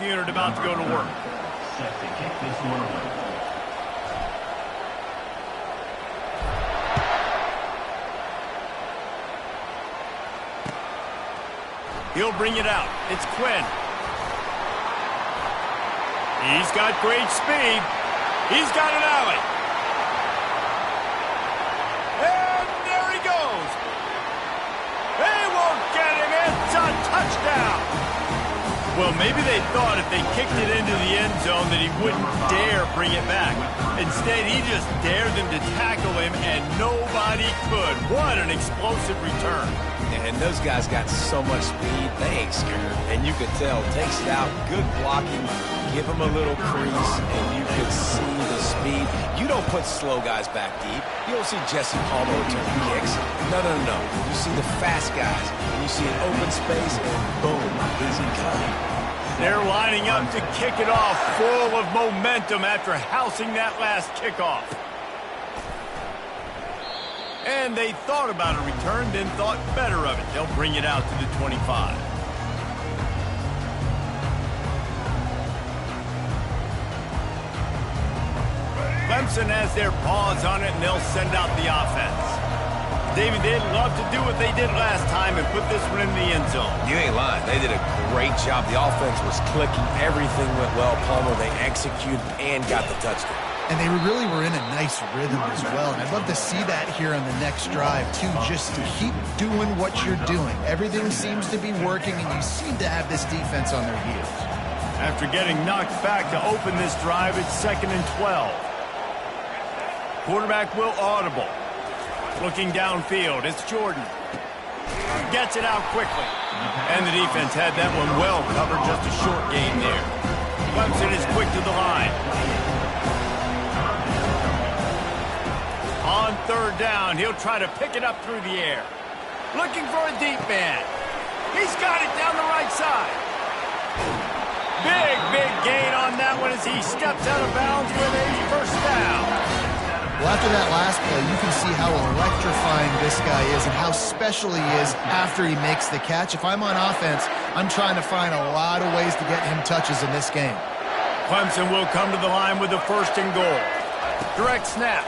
unit about to go to work. Set to kick this one away. He'll bring it out. It's Quinn. He's got great speed. He's got an alley. And there he goes. They won't get him. It's a touchdown. Well, maybe they thought if they kicked it into the end zone that he wouldn't dare bring it back. Instead, he just dared them to tackle him, and nobody could. What an explosive return. And those guys got so much speed, they ain't scared. And you could tell, takes it out, good blocking, give him a little crease, and you could see the speed. You don't put slow guys back deep. You don't see Jesse Palmer returning kicks. No. You see the fast guys, and you see an open space, and boom, he's incoming. They're lining up to kick it off, full of momentum after housing that last kickoff. And they thought about a return, then thought better of it. They'll bring it out to the 25. Clemson has their paws on it, and they'll send out the offense. David, they'd love to do what they did last time and put this one in the end zone. You ain't lying. They did a great job. The offense was clicking. Everything went well. Palmer, they executed and got the touchdown. And they really were in a nice rhythm as well. And I'd love to see that here on the next drive, too. Just to keep doing what you're doing. Everything seems to be working, and you seem to have this defense on their heels. After getting knocked back to open this drive, it's 2nd and 12. Quarterback will audible. Looking downfield, it's Jordan. Gets it out quickly. And the defense had that one well covered, just a short gain there. Clemson is quick to the line. On 3rd down, he'll try to pick it up through the air. Looking for a deep man. He's got it down the right side. Big gain on that one as he steps out of bounds with a 1st down. Well, after that last play, you can see how electrifying this guy is and how special he is after he makes the catch. If I'm on offense, I'm trying to find a lot of ways to get him touches in this game. Clemson will come to the line with a 1st and goal. Direct snap.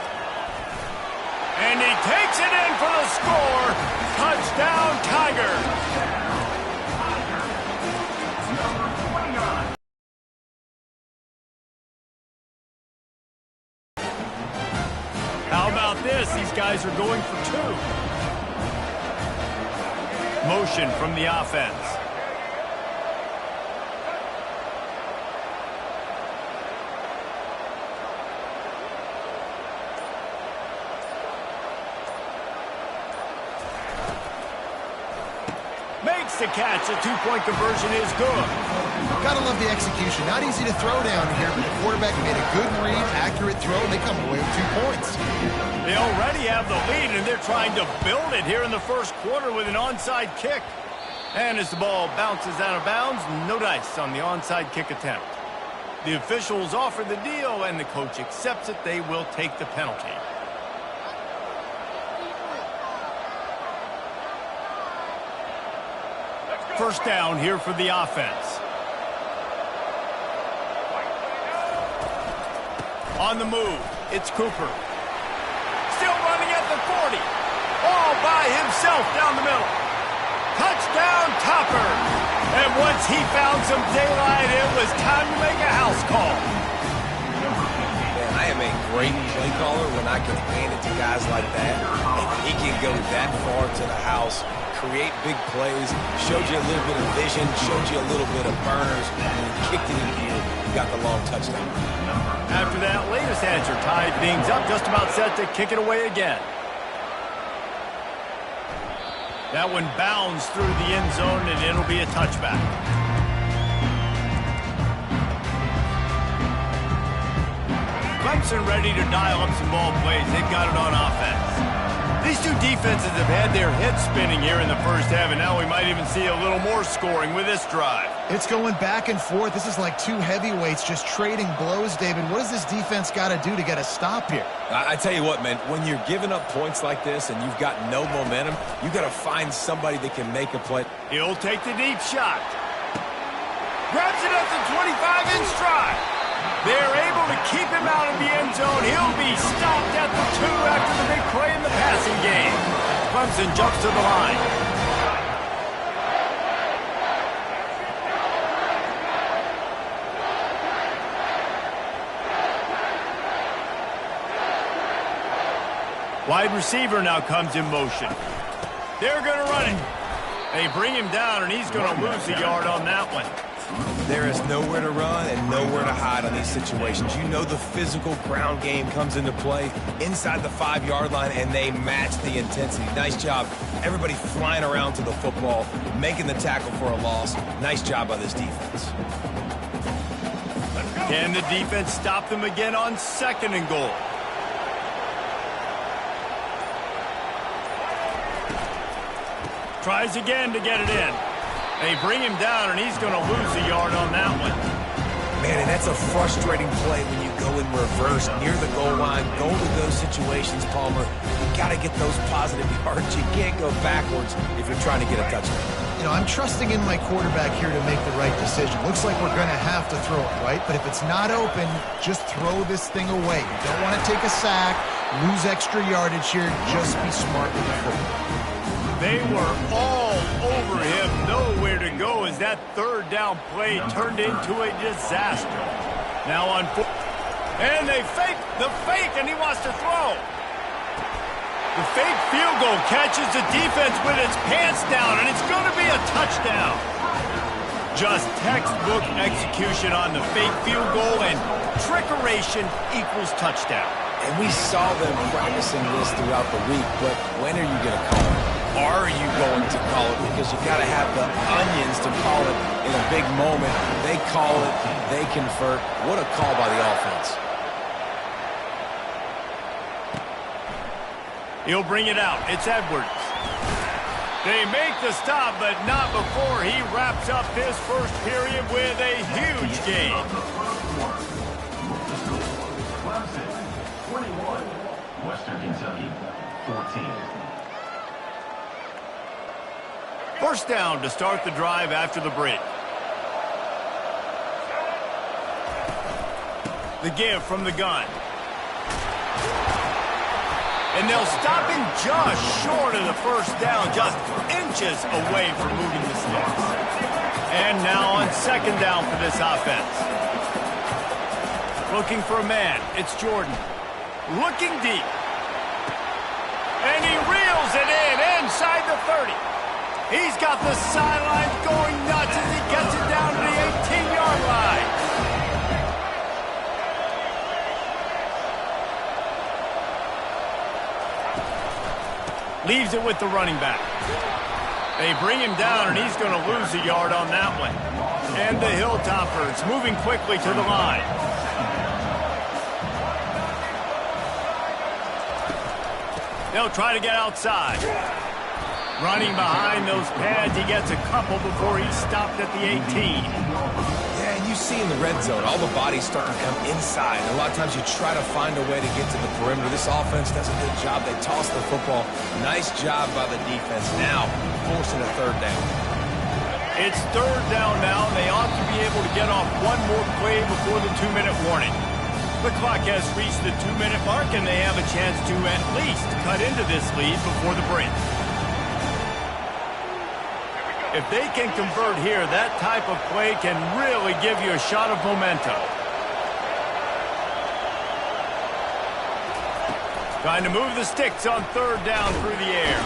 And he takes it in for the score. Touchdown, Tigers. How about this? These guys are going for 2. Motion from the offense. Makes the catch. A 2-point conversion is good. Gotta love the execution. Not easy to throw down here, but the quarterback made a good read, accurate throw, and they come away with 2 points. They already have the lead, and they're trying to build it here in the 1st quarter with an onside kick. And as the ball bounces out of bounds, no dice on the onside kick attempt. The officials offer the deal, and the coach accepts it. They will take the penalty. First down here for the offense. On the move, it's Cooper. Still running at the 40. All by himself down the middle. Touchdown, Topper. And once he found some daylight, it was time to make a house call. Man, I am a great play caller when I can hand it to guys like that. And he can go that far to the house, create big plays, showed you a little bit of vision, showed you a little bit of burners, and he kicked it in here. He got the long touchdown. After that latest answer, tied things up, just about set to kick it away again. That one bounds through the end zone, and it'll be a touchback. Clemson ready to dial up some ball plays. They've got it on offense. These two defenses have had their heads spinning here in the 1st half, and now we might even see a little more scoring with this drive. It's going back and forth. This is like 2 heavyweights just trading blows, David. What does this defense got to do to get a stop here? I tell you what, man, when you're giving up points like this and you've got no momentum, you got to find somebody that can make a play. He'll take the deep shot. Grabs it at the 25 in stride. They're able to keep him out of the end zone. He'll be stopped at the 2 after the big play in the passing game. Clemson jumps to the line. Wide receiver now comes in motion. They're going to run it. They bring him down, and he's going to lose a yard on that one. There is nowhere to run and nowhere to hide on these situations. You know the physical ground game comes into play inside the 5-yard line, and they match the intensity. Nice job. Everybody flying around to the football, making the tackle for a loss. Nice job by this defense. Can the defense stop them again on 2nd and goal? Tries again to get it in. They bring him down, and he's going to lose a yard on that one. Man, and that's a frustrating play when you go in reverse near the goal line. Go to those situations, Palmer. You got to get those positive yards. You can't go backwards if you're trying to get a touchdown. You know, I'm trusting in my quarterback here to make the right decision. Looks like we're going to have to throw it, right? But if it's not open, just throw this thing away. You don't want to take a sack, lose extra yardage here. Just be smart with the football. They were all over him, nowhere to go as that 3rd down play turned into a disaster. Now on 4th, and they fake the fake, and he wants to throw. The fake field goal catches the defense with its pants down, and it's going to be a touchdown. Just textbook execution on the fake field goal, and trickeration equals touchdown. And we saw them practicing this throughout the week, but when are you going to call it? Are you going to call it? Because you got to have the onions to call it in a big moment. They call it, they convert. What a call by the offense. He'll bring it out. It's Edwards. They make the stop, but not before he wraps up this first period with a huge gain. Clemson, 21. Western Kentucky, 14. First down to start the drive after the break. The give from the gun. And they'll stop him just short of the first down, just inches away from moving the sticks. And now on 2nd down for this offense. Looking for a man. It's Jordan. Looking deep. And he reels it in inside the 30. He's got the sidelines going nuts as he gets it down to the 18-yard line. Leaves it with the running back. They bring him down, and he's going to lose a yard on that one. And the Hilltoppers moving quickly to the line. They'll try to get outside. Running behind those pads, he gets a couple before he's stopped at the 18. Yeah, and you see in the red zone, all the bodies starting to come inside. And a lot of times you try to find a way to get to the perimeter. This offense does a good job. They toss the football. Nice job by the defense. Now, forcing a 3rd down. It's 3rd down now. They ought to be able to get off one more play before the 2-minute warning. The clock has reached the 2-minute mark, and they have a chance to at least cut into this lead before the break. If they can convert here, that type of play can really give you a shot of momentum. Trying to move the sticks on 3rd down through the air.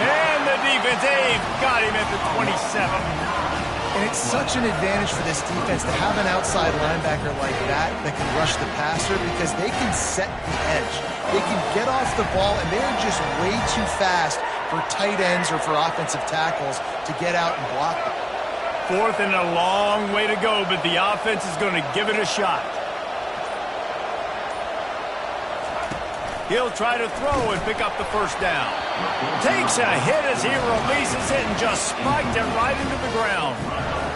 And the defense, they've got him at the 27. And it's such an advantage for this defense to have an outside linebacker like that can rush the passer because they can set the edge. They can get off the ball, and they're just way too fast for tight ends or for offensive tackles to get out and block them. 4th and a long way to go, but the offense is going to give it a shot. He'll try to throw and pick up the first down. Takes a hit as he releases it and just spiked it right into the ground.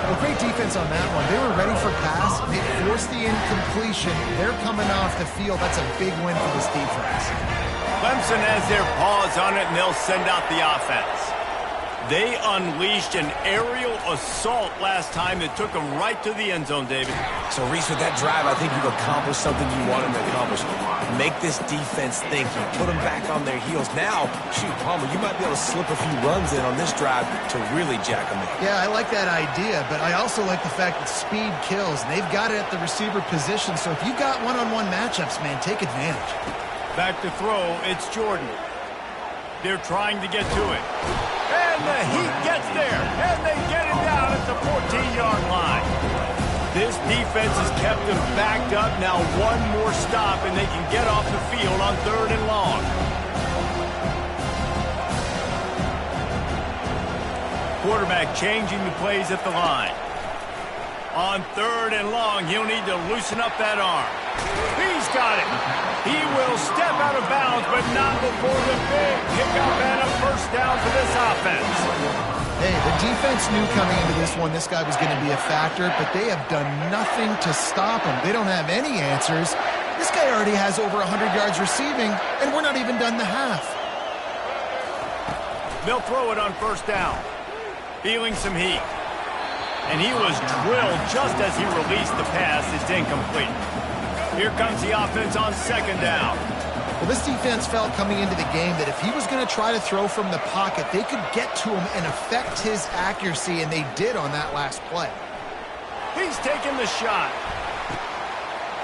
Well, great defense on that one. They were ready for pass. They forced the incompletion. They're coming off the field. That's a big win for this defense. Clemson has their paws on it, and they'll send out the offense. They unleashed an aerial assault last time that took them right to the end zone, David. So, Reese, with that drive, I think you've accomplished something you wanted to accomplish. Make this defense think. You put them back on their heels. Now, shoot, Palmer, you might be able to slip a few runs in on this drive to really jack them in. Yeah, I like that idea, but I also like the fact that speed kills. And they've got it at the receiver position, so if you've got one-on-one matchups, man, take advantage. Back to throw, it's Jordan. They're trying to get to it. And the Heat gets there, and they get it down at the 14-yard line. This defense has kept them backed up. Now one more stop, and they can get off the field on 3rd and long. Quarterback changing the plays at the line. On 3rd and long, he'll need to loosen up that arm. He's got it. He will step out of bounds, but not before the big pickup and a first down for this offense. Hey, the defense knew coming into this one this guy was going to be a factor, but they have done nothing to stop him. They don't have any answers. This guy already has over 100 yards receiving, and we're not even done the half. They'll throw it on 1st down. Feeling some heat. And he was drilled just as he released the pass. It's incomplete. Here comes the offense on 2nd down. Well, this defense felt coming into the game that if he was going to try to throw from the pocket, they could get to him and affect his accuracy, and they did on that last play. He's taking the shot.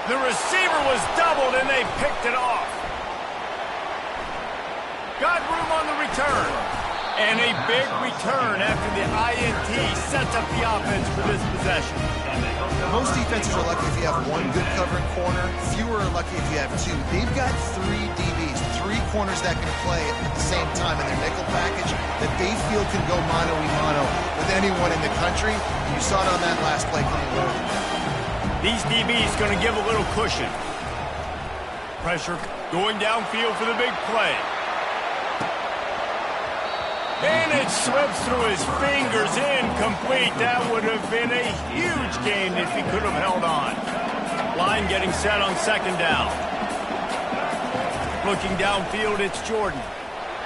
The receiver was doubled, and they picked it off. Got room on the return. And a big return after the INT sets up the offense for this possession. Most defenses are lucky if you have one good covering corner. Fewer are lucky if you have two. They've got 3 DBs, 3 corners that can play at the same time in their nickel package that they feel can go mano-a-mano with anyone in the country. You saw it on that last play coming over. These DBs going to give a little cushion. Pressure going downfield for the big play. And it slips through his fingers, incomplete. That would have been a huge gain if he could have held on. Line getting set on 2nd down. Looking downfield, it's Jordan.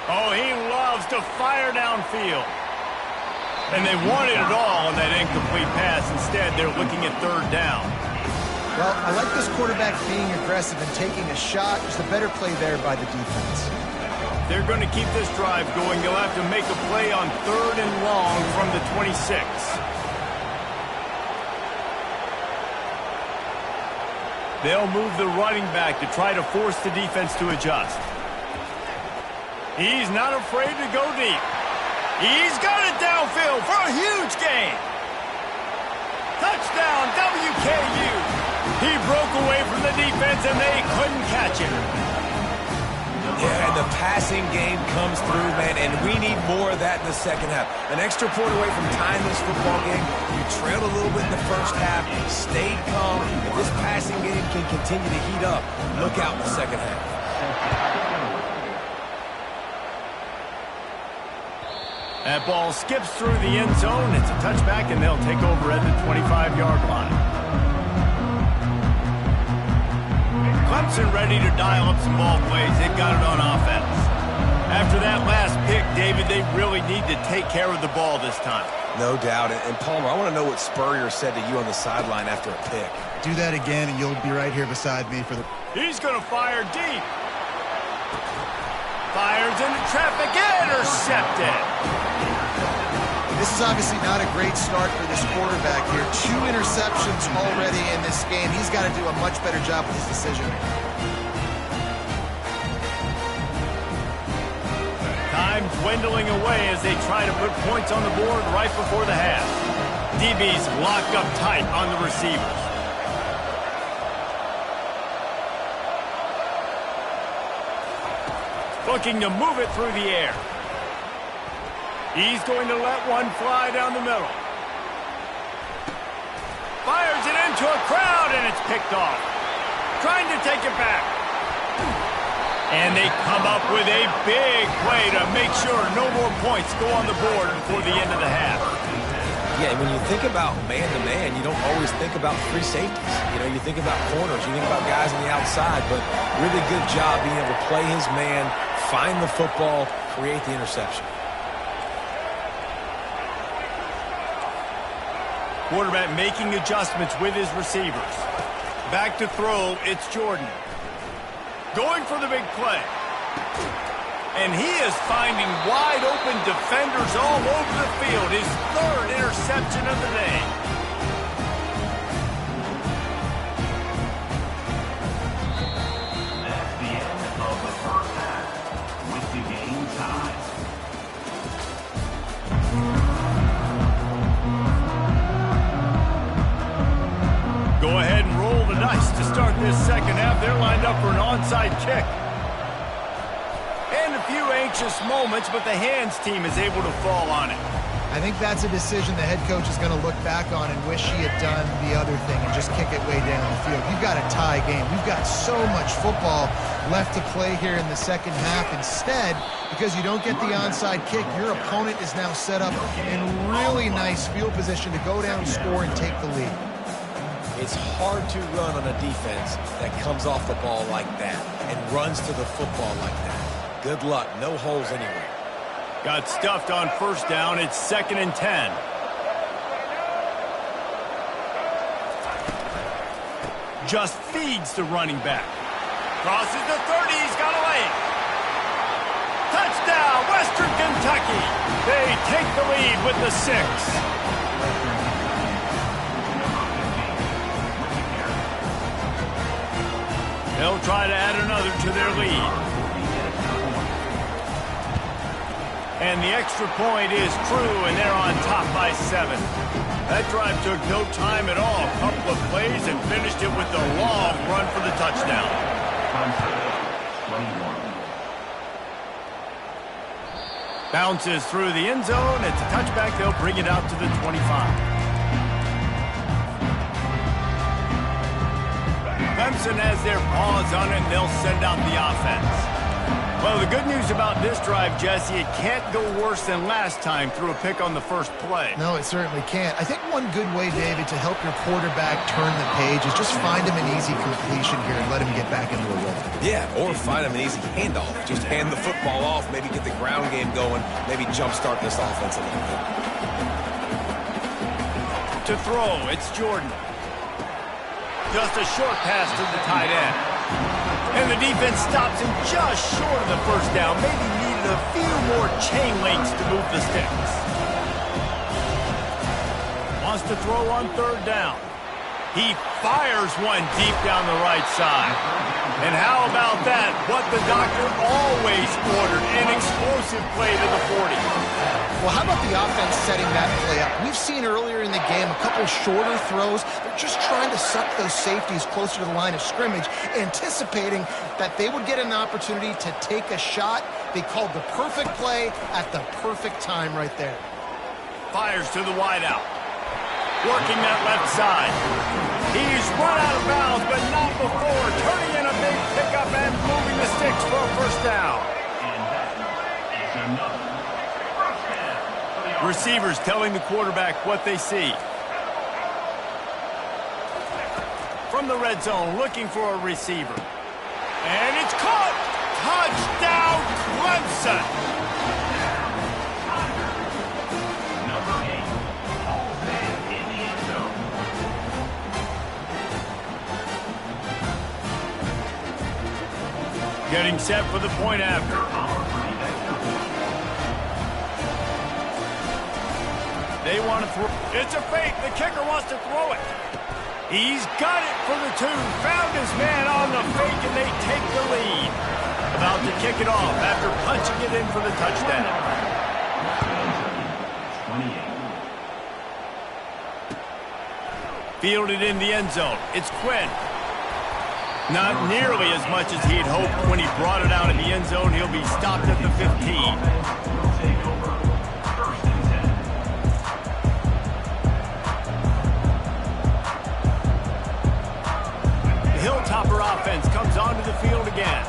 Oh, he loves to fire downfield. And they wanted it all on that incomplete pass. Instead, they're looking at 3rd down. Well, I like this quarterback being aggressive and taking a shot. There's a better play there by the defense. They're going to keep this drive going. They'll have to make a play on 3rd and long from the 26. They'll move the running back to try to force the defense to adjust. He's not afraid to go deep. He's got it downfield for a huge gain. Touchdown, WKU. He broke away from the defense, and they couldn't catch him. Yeah, and the passing game comes through, man, and we need more of that in the 2nd half. An extra point away from tying this football game. You trailed a little bit in the 1st half, stayed calm. If this passing game can continue to heat up, look out in the 2nd half. That ball skips through the end zone. It's a touchback, and they'll take over at the 25-yard line. Clemson ready to dial up some ball plays. They've got it on offense. After that last pick, David, they really need to take care of the ball this time. No doubt. And Palmer, I want to know what Spurrier said to you on the sideline after a pick. Do that again, and you'll be right here beside me for the... He's going to fire deep. Fires into traffic, intercepted. This is obviously not a great start for this quarterback here. 2 interceptions already in this game. He's got to do a much better job with his decision. Time dwindling away as they try to put points on the board right before the half. DB's locked up tight on the receivers. Looking to move it through the air. He's going to let one fly down the middle. Fires it into a crowd, and it's picked off. Trying to take it back. And they come up with a big play to make sure no more points go on the board before the end of the half. Yeah, when you think about man-to-man, you don't always think about free safeties. You know, you think about corners, you think about guys on the outside, but really good job being able to play his man, find the football, create the interception. Quarterback making adjustments with his receivers. Back to throw, it's Jordan. Going for the big play. And he is finding wide open defenders all over the field. His third interception of the day. That's the end of the first half with the game tied. Go ahead and roll the dice to start this second half. They're lined up for an onside kick. And a few anxious moments, but the hands team is able to fall on it. I think that's a decision the head coach is going to look back on and wish he had done the other thing and just kick it way down the field. You've got a tie game. We've got so much football left to play here in the second half. Instead, because you don't get the onside kick, your opponent is now set up in really nice field position to go down, score, and take the lead. It's hard to run on a defense that comes off the ball like that and runs to the football like that. Good luck. No holes anywhere. Got stuffed on first down. It's 2nd and 10. Just feeds the running back. Crosses the 30. He's got a lane. Touchdown, Western Kentucky. They take the lead with the 6. They'll try to add another to their lead. And the extra point is true, and they're on top by 7. That drive took no time at all. A couple of plays and finished it with a long run for the touchdown. 21. Bounces through the end zone. It's a touchback. They'll bring it out to the 25. Clemson has their paws on it, and they'll send out the offense. Well, the good news about this drive, Jesse, it can't go worse than last time through a pick on the first play. No, it certainly can't. I think one good way, David, to help your quarterback turn the page is just find him an easy completion here and let him get back into a rhythm. Yeah, or find him an easy handoff. Just hand the football off, maybe get the ground game going, maybe jumpstart this offense a little bit. To throw, it's Jordan. Just a short pass to the tight end. And the defense stops him just short of the first down. Maybe needed a few more chain links to move the sticks. Wants to throw on 3rd down. He fires one deep down the right side. And how about that? What the doctor always ordered, an explosive play to the 40. Well, how about the offense setting that play up? We've seen earlier in the game a couple shorter throws. They're just trying to suck those safeties closer to the line of scrimmage, anticipating that they would get an opportunity to take a shot. They called the perfect play at the perfect time right there. Fires to the wideout. Working that left side. He's run out of bounds, but not before. Turning in a big pickup and moving the sticks for a first down. And that is another first down. Receivers telling the quarterback what they see. From the red zone, looking for a receiver. And it's caught! Touchdown, Clemson! Number 8, Paul's man in the end zone. Getting set for the point after. They want to throw. It's a fake. The kicker wants to throw it. He's got it for the 2. Found his man on the fake, and they take the lead. About to kick it off after punching it in for the touchdown. 28. Fielded in the end zone. It's Quinn. Not nearly as much as he'd hoped when he brought it out in the end zone. He'll be stopped at the 15. Will take over. 1st and 10. The Hilltopper offense comes onto the field again.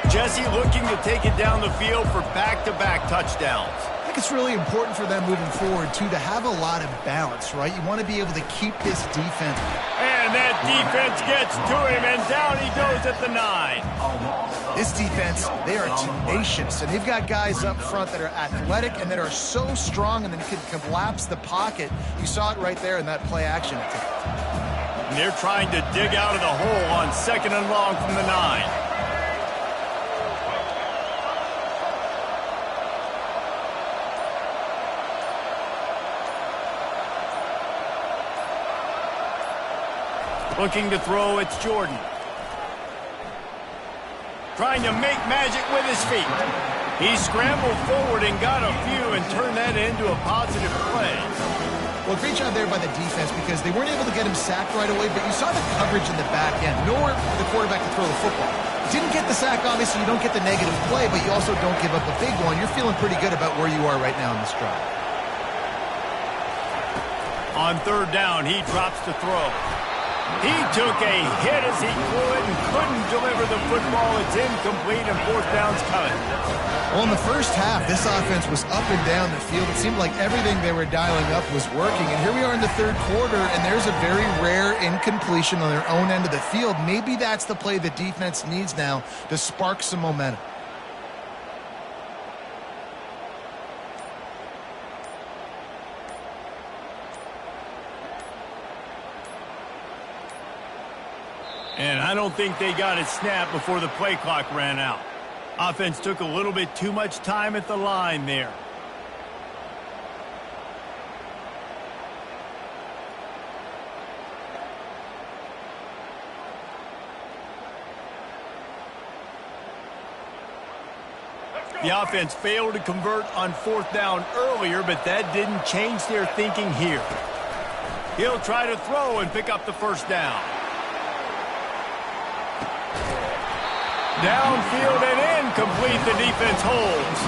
Jesse looking to take it down the field for back-to-back touchdowns. I think it's really important for them moving forward, too, to have a lot of balance, right? You want to be able to keep this defense. And that That defense gets to him, and down he goes at the 9. This defense, they are tenacious, and they've got guys up front that are athletic and that are so strong and then can collapse the pocket. You saw it right there in that play action attempt. And they're trying to dig out of the hole on 2nd and long from the 9. Looking to throw, it's Jordan. Trying to make magic with his feet. He scrambled forward and got a few and turned that into a positive play. Well, great job there by the defense because they weren't able to get him sacked right away, but you saw the coverage in the back end. Nowhere for the quarterback to throw the football. Didn't get the sack, obviously. You don't get the negative play, but you also don't give up a big one. You're feeling pretty good about where you are right now in this drive. On 3rd down, he drops to throw. He took a hit as he threw it and couldn't deliver the football. It's incomplete and 4th down's coming. Well, in the first half, this offense was up and down the field. It seemed like everything they were dialing up was working. And here we are in the 3rd quarter, and there's a very rare incompletion on their own end of the field. Maybe that's the play the defense needs now to spark some momentum. And I don't think they got it snapped before the play clock ran out. Offense took a little bit too much time at the line there. The offense failed to convert on 4th down earlier, but that didn't change their thinking here. He'll try to throw and pick up the 1st down. Downfield and incomplete, the defense holds.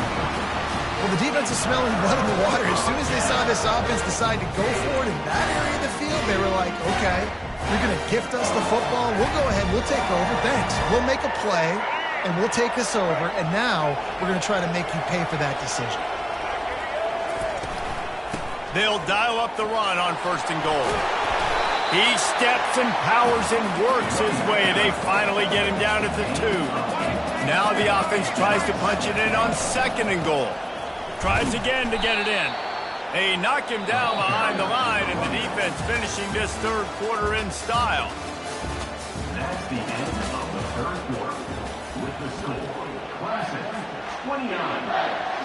Well, the defense is smelling blood in the water. As soon as they saw this offense decide to go for it in that area of the field, they were like, okay, you're going to gift us the football. We'll go ahead. We'll take over. Thanks. We'll make a play, and we'll take us over. And now we're going to try to make you pay for that decision. They'll dial up the run on 1st and goal. He steps and powers and works his way. They finally get him down at the 2. Now the offense tries to punch it in on 2nd and goal. Tries again to get it in. They knock him down behind the line, and the defense finishing this 3rd quarter in style. That's the end of the 3rd quarter. With the score, Classic 29,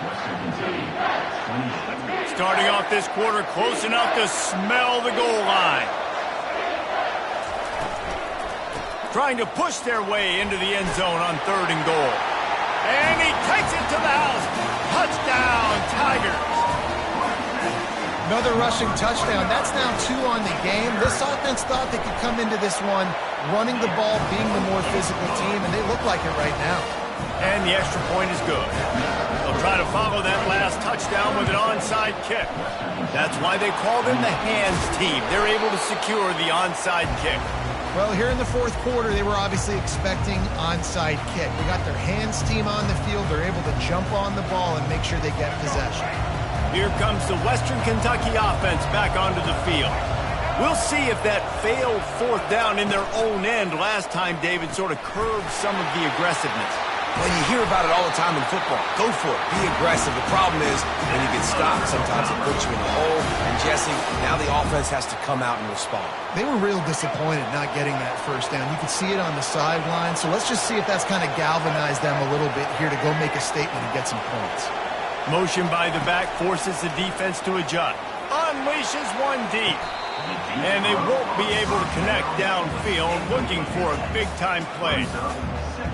Western Kentucky 27. Starting off this quarter close enough to smell the goal line. Trying to push their way into the end zone on 3rd and goal. And he takes it to the house. Touchdown, Tigers. Another rushing touchdown. That's now 2 on the game. This offense thought they could come into this one running the ball, being the more physical team, and they look like it right now. And the extra point is good. They'll try to follow that last touchdown with an onside kick. That's why they call them the hands team. They're able to secure the onside kick. Well, here in the 4th quarter, they were obviously expecting onside kick. They got their hands team on the field. They're able to jump on the ball and make sure they get possession. Here comes the Western Kentucky offense back onto the field. We'll see if that failed 4th down in their own end last time, David, sort of curbed some of the aggressiveness. Well, you hear about it all the time in football. Go for it. Be aggressive. The problem is when you get stopped, sometimes it puts you in a hole. And, Jesse, now the offense has to come out and respond. They were real disappointed not getting that 1st down. You could see it on the sideline. So let's just see if that's kind of galvanized them a little bit here to go make a statement and get some points. Motion by the back forces the defense to adjust. Unleashes one deep. And they won't be able to connect downfield, looking for a big-time play.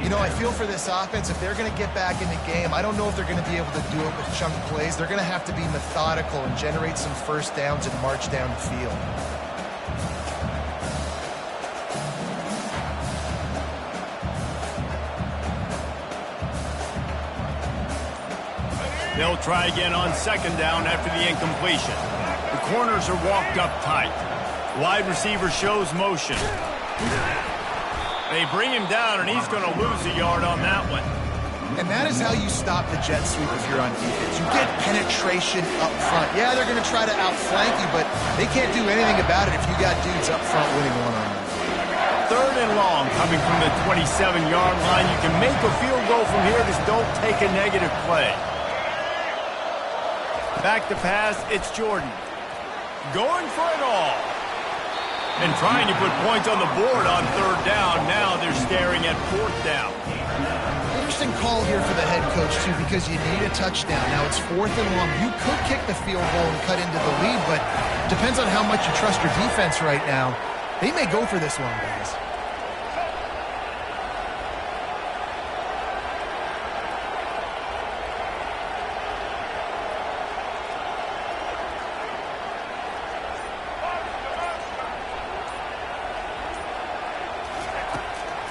You know, I feel for this offense, if they're going to get back in the game, I don't know if they're going to be able to do it with chunk plays. They're going to have to be methodical and generate some 1st downs and march down the field. They'll try again on 2nd down after the incompletion. The corners are walked up tight. Wide receiver shows motion. They bring him down, and he's going to lose a yard on that one. And that is how you stop the jet sweep if you're on defense. You get penetration up front. Yeah, they're going to try to outflank you, but they can't do anything about it if you got dudes up front winning one-on-one. long coming from the 27-yard line. You can make a field goal from here, just don't take a negative play. Back to pass, it's Jordan. Going for it all. And trying to put points on the board on third down. Now they're staring at fourth down. Interesting call here for the head coach, too, because you need a touchdown. Now it's 4th and long. You could kick the field goal and cut into the lead, but depends on how much you trust your defense right now. They may go for this one, guys.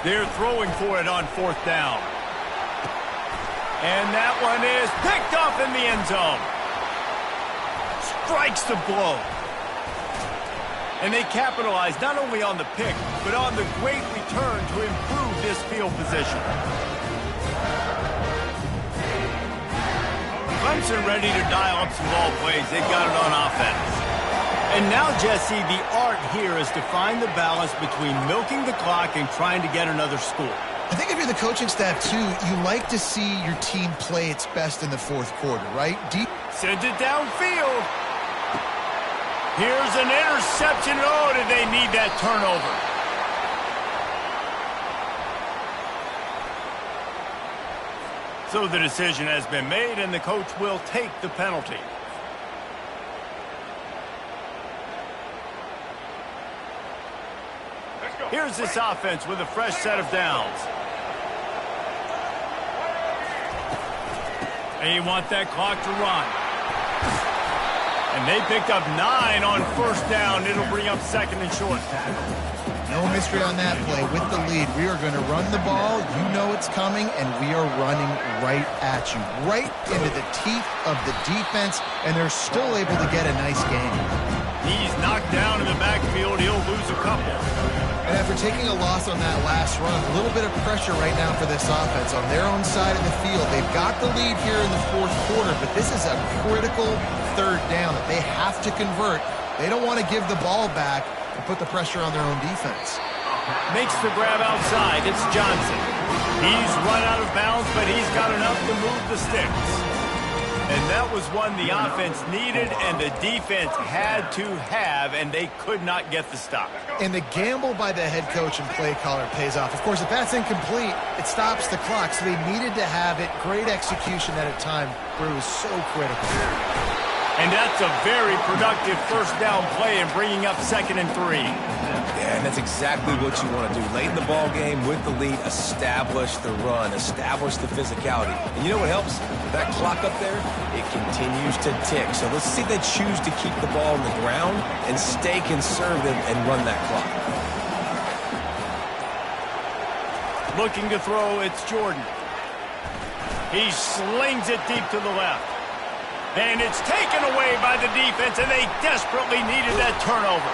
They're throwing for it on 4th down. And that one is picked off in the end zone. Strikes the blow. And they capitalize not only on the pick, but on the great return to improve this field position. Clemson ready to dial up some ball plays. They've got it on offense. And now, Jesse, the art here is to find the balance between milking the clock and trying to get another score. I think if you're the coaching staff, too, you like to see your team play its best in the 4th quarter, right? Sends it downfield. Here's an interception. Oh, did they need that turnover? So the decision has been made, and the coach will take the penalty. Here's this offense with a fresh set of downs. They want that clock to run. And they picked up 9 on 1st down. It'll bring up 2nd and short. No mystery on that play. With the lead, we are going to run the ball. You know it's coming, and we are running right at you. Right into the teeth of the defense, and they're still able to get a nice gain. He's knocked down in the backfield. He'll lose a couple. And after taking a loss on that last run, a little bit of pressure right now for this offense on their own side of the field. They've got the lead here in the 4th quarter, but this is a critical 3rd down that they have to convert. They don't want to give the ball back and put the pressure on their own defense. Makes the grab outside. It's Johnson. He's run out of bounds, but he's got enough to move the sticks. And that was one the offense needed and the defense had to have, and they could not get the stop. And the gamble by the head coach and play caller pays off. Of course, if that's incomplete, it stops the clock, so they needed to have it. Great execution at a time where it was so critical. And that's a very productive 1st down play in bringing up 2nd and 3. Yeah, and that's exactly what you want to do. Late in the ball game with the lead, establish the run, establish the physicality. And you know what helps? That clock up there, it continues to tick. So let's see if they choose to keep the ball on the ground and stay conservative and run that clock. Looking to throw, it's Jordan. He slings it deep to the left. And it's taken away by the defense, and they desperately needed that turnover.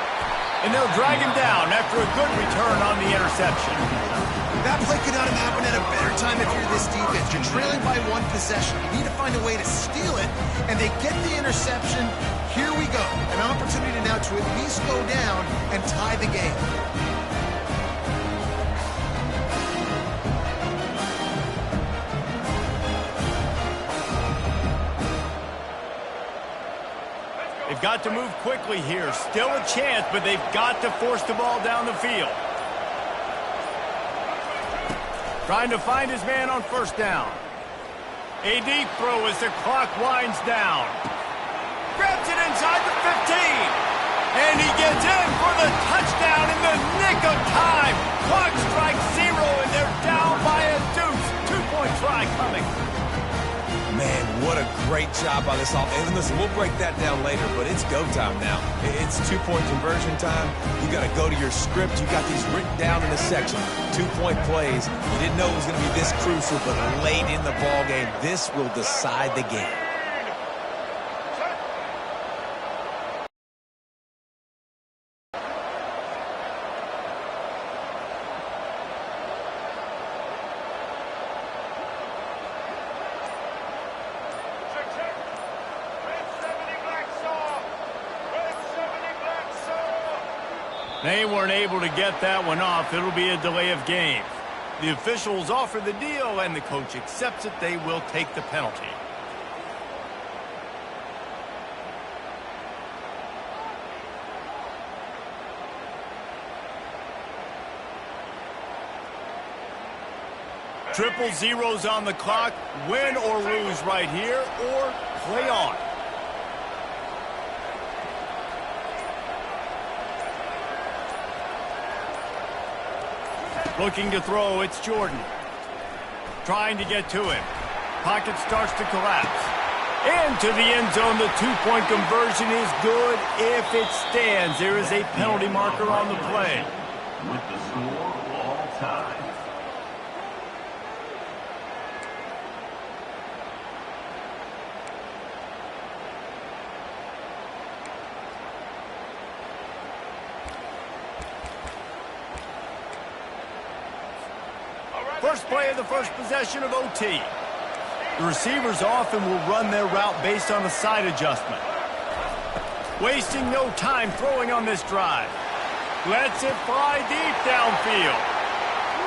And they'll drag him down after a good return on the interception. That play could not have happened at a better time if you're this defense. You're trailing by 1 possession. You need to find a way to steal it, and they get the interception. Here we go. An opportunity now to at least go down and tie the game. They've got to move quickly here. Still a chance, but they've got to force the ball down the field. Trying to find his man on 1st down. A deep throw as the clock winds down. Grabs it inside the 15. And he gets in for the touchdown in the nick of time. Clock strikes 0, and they're down by a deuce. 2-point try coming. Man, what a great job by this offense. And listen, we'll break that down later, but it's go time now. It's 2-point conversion time. You got to go to your script. You got these written down in a section. 2-point plays. You didn't know it was going to be this crucial, but late in the ball game, this will decide the game. They weren't able to get that one off. It'll be a delay of game. The officials offer the deal, and the coach accepts it. They will take the penalty. Triple zeros on the clock. Win or lose right here, or play on. Looking to throw, it's Jordan. Trying to get to him. Pocket starts to collapse. Into the end zone, the two-point conversion is good if it stands. There is a penalty marker on the play. With the score all time. First play of the first possession of OT. The receivers often will run their route based on a side adjustment. Wasting no time throwing on this drive. Lets it fly deep downfield.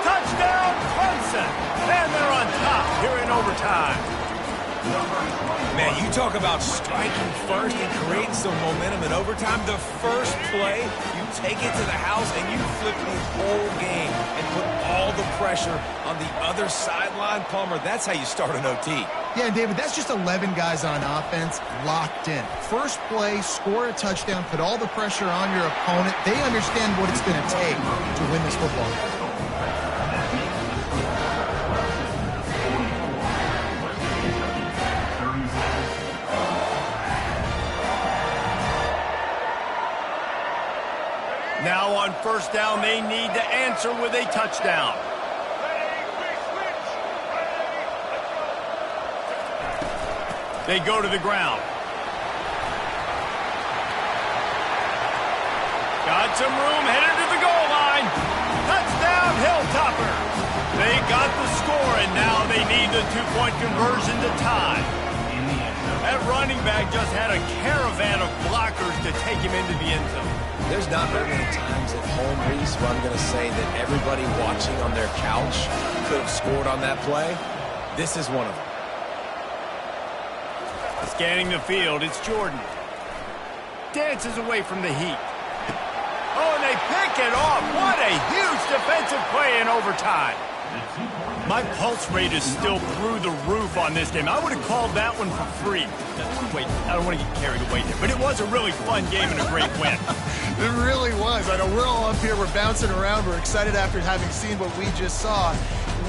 Touchdown, Clemson! And they're on top here in overtime. Man, you talk about striking first and creating some momentum in overtime. The first play, you take it to the house and you flip the whole game and put all the pressure on the other sideline. Palmer, that's how you start an OT. Yeah, David, that's just 11 guys on offense locked in. First play, score a touchdown, put all the pressure on your opponent. They understand what it's going to take to win this football game. Now on first down, they need to answer with a touchdown. They go to the ground. Got some room, headed to the goal line. Touchdown, Hilltopper. They got the score, and now they need the two-point conversion to tie. That running back just had a caravan of blockers to take him into the end zone. There's not very many times at home, Reese, where I'm going to say that everybody watching on their couch could have scored on that play. This is one of them. Scanning the field, it's Jordan. Dances away from the heat. Oh, and they pick it off. What a huge defensive play in overtime. My pulse rate is still through the roof on this game. I would have called that one for free. Wait, I don't want to get carried away there. But it was a really fun game and a great win. It really was. I know we're all up here. We're bouncing around. We're excited after having seen what we just saw.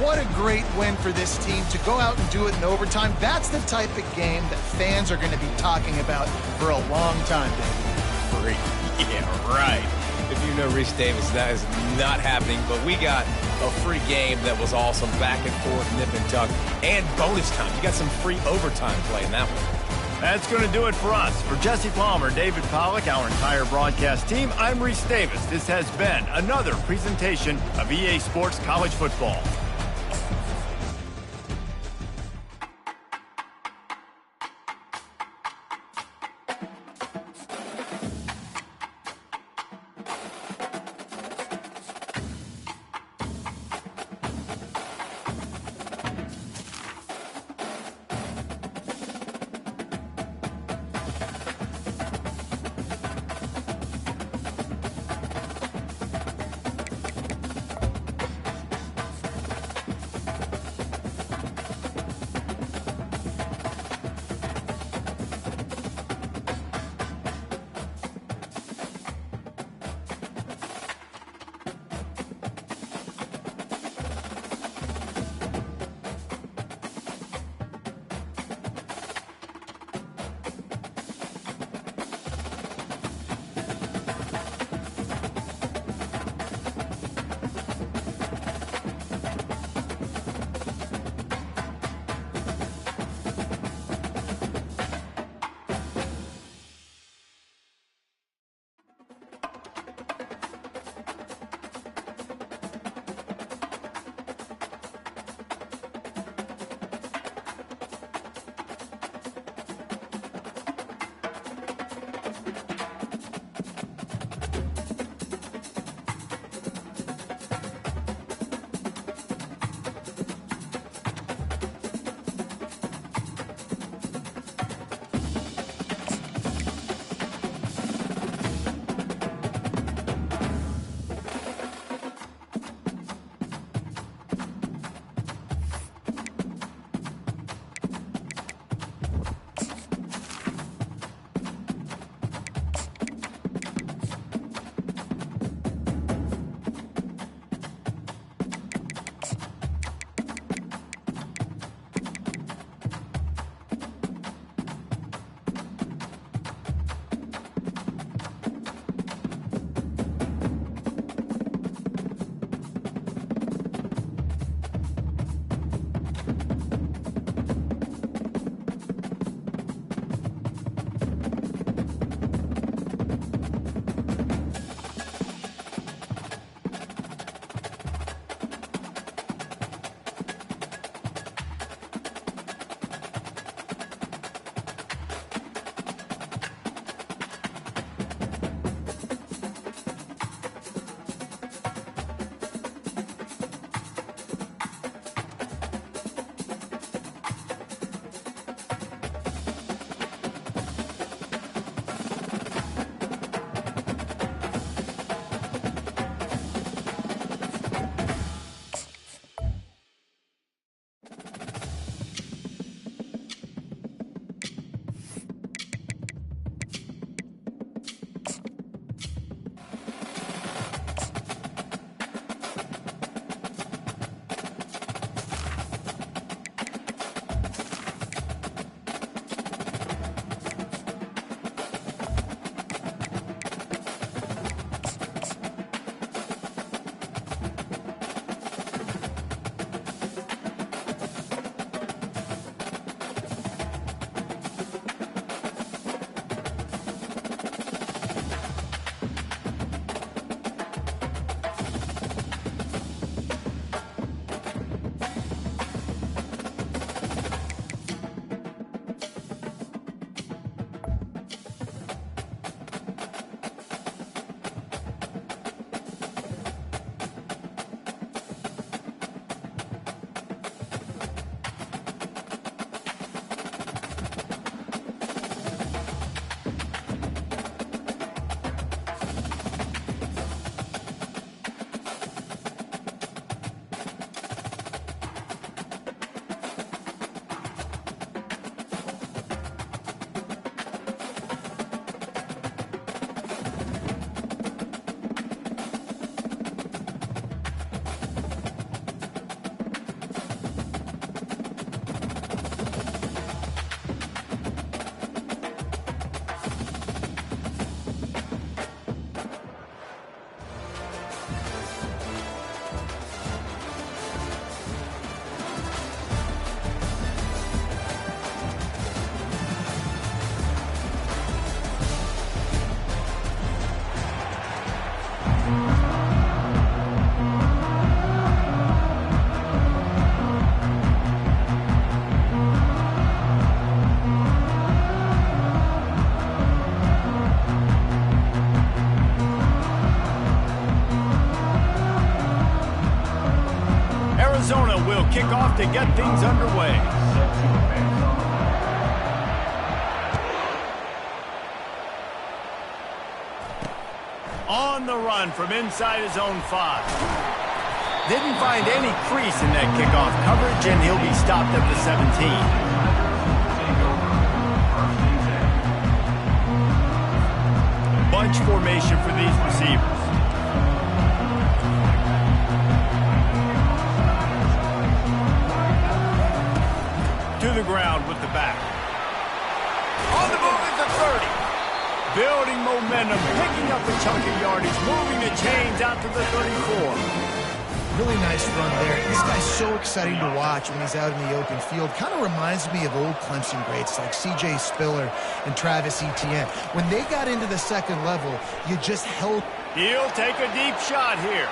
What a great win for this team to go out and do it in overtime. That's the type of game that fans are going to be talking about for a long time, Dave. Free. Yeah, right. If you know Reese Davis, that is not happening. But we got a free game that was awesome. Back and forth, nip and tuck. And bonus time. You got some free overtime play in that one. That's going to do it for us. For Jesse Palmer, David Pollack, our entire broadcast team, I'm Reese Davis. This has been another presentation of EA Sports College Football. Arizona will kick off to get things underway. On the run from inside his own 5. Didn't find any crease in that kickoff coverage, and he'll be stopped at the 17. Bunch formation for these receivers. To the ground with the back. On the move at the 30. Building momentum, picking up a chunk of yardage, moving the chains out to the 34. Really nice run there. This guy's so exciting to watch when he's out in the open field. Kind of reminds me of old Clemson greats like C.J. Spiller and Travis Etienne. When they got into the second level, you just held. He'll take a deep shot here.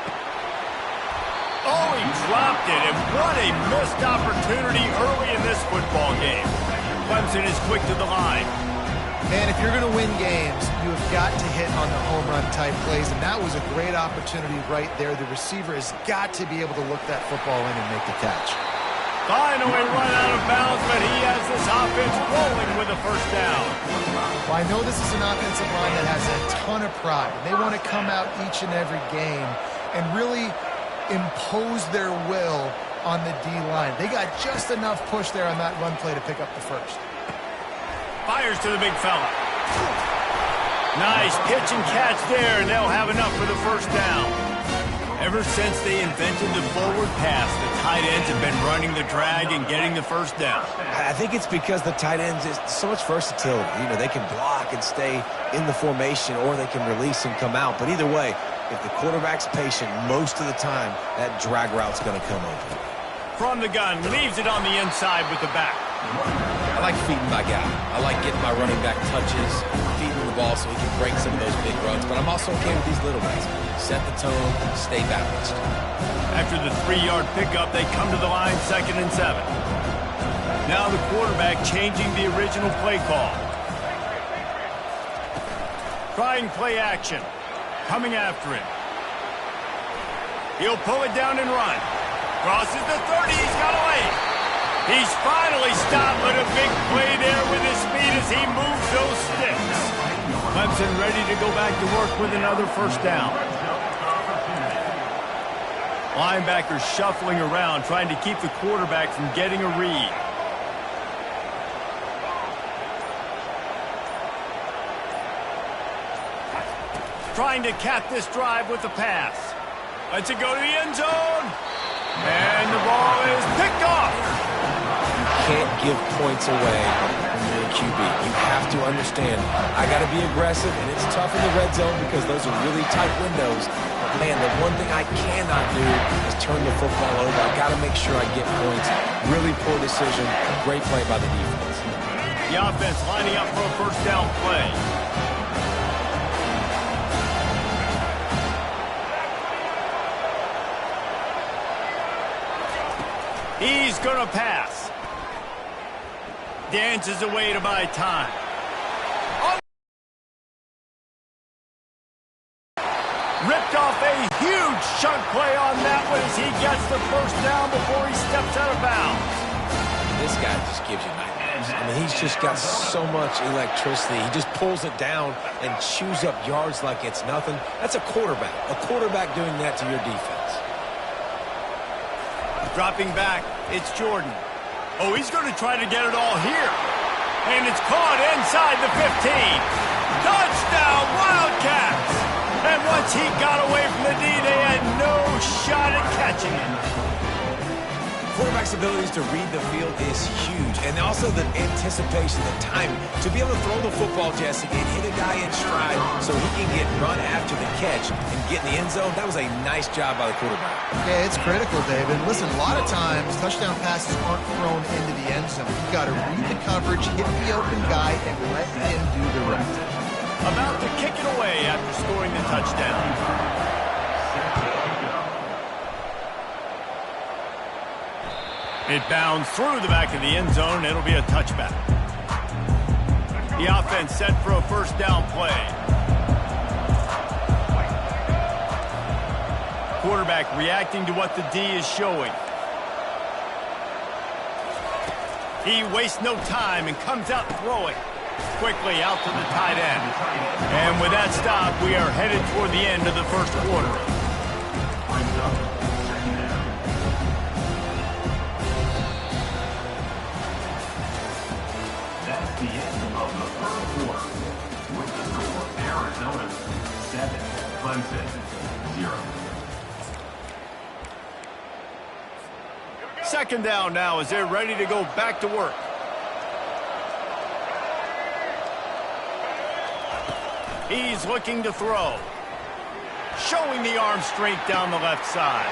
Oh, he dropped it, and what a missed opportunity early in this football game. Clemson is quick to the line. Man, if you're going to win games, you have got to hit on the home run type plays, and that was a great opportunity right there. The receiver has got to be able to look that football in and make the catch. Finally run out of bounds, but he has this offense rolling with a first down. Well, I know this is an offensive line that has a ton of pride. They want to come out each and every game and really impose their will on the D-line. They got just enough push there on that run play to pick up the first. Fires to the big fella. Nice pitch and catch there, and they'll have enough for the first down. Ever since they invented the forward pass, the tight ends have been running the drag and getting the first down. I think it's because the tight ends is so much versatility. You know, they can block and stay in the formation, or they can release and come out. But either way, if the quarterback's patient, most of the time, that drag route's going to come open. From the gun, leaves it on the inside with the back. I like feeding my guy. I like getting my running back touches, feeding the ball so he can break some of those big runs. But I'm also okay with these little guys. Set the tone, stay balanced. After the 3-yard pickup, they come to the line 2nd and 7. Now the quarterback changing the original play call. Trying play action. Coming after him. He'll pull it down and run. Crosses the 30. He's got away. He's finally stopped with a big play there with his speed as he moves those sticks. Clemson ready to go back to work with another first down. Linebackers shuffling around, trying to keep the quarterback from getting a read. Trying to cap this drive with the pass. Lets it go to the end zone. And the ball is picked off. Can't give points away when you're a QB. You have to understand, I got to be aggressive, and it's tough in the red zone because those are really tight windows. But man, the one thing I cannot do is turn the football over. I got to make sure I get points. Really poor decision. Great play by the defense. The offense lining up for a first down play. He's going to pass. Dances away to buy time. Ripped off a huge chunk play on that one as he gets the first down before he steps out of bounds. This guy just gives you nightmares. I mean, he's just got so much electricity. He just pulls it down and chews up yards like it's nothing. That's a quarterback. A quarterback doing that to your defense. Dropping back, it's Jordan. Oh, he's going to try to get it all here. And it's caught inside the 15. Touchdown, Wildcats! And once he got away from the D, they had no shot at catching him. Quarterback's abilities to read the field is huge. And also the anticipation, the timing. To be able to throw the football, Jesse, and hit a guy in stride so he can get run after the catch and get in the end zone, that was a nice job by the quarterback. Yeah, it's critical, David. Listen, a lot of times, touchdown passes aren't thrown into the end zone. You've got to read the coverage, hit the open guy, and let him do the rest. About to kick it away after scoring the touchdown. It bounds through the back of the end zone. It'll be a touchback. The offense set for a first down play. Quarterback reacting to what the D is showing. He wastes no time and comes out throwing. Quickly out to the tight end. And with that stop, we are headed toward the end of the first quarter. That's the end of the first quarter. With the score, Arizona 7, Clemson 0. Second down now as they're ready to go back to work. He's looking to throw. Showing the arm strength down the left side.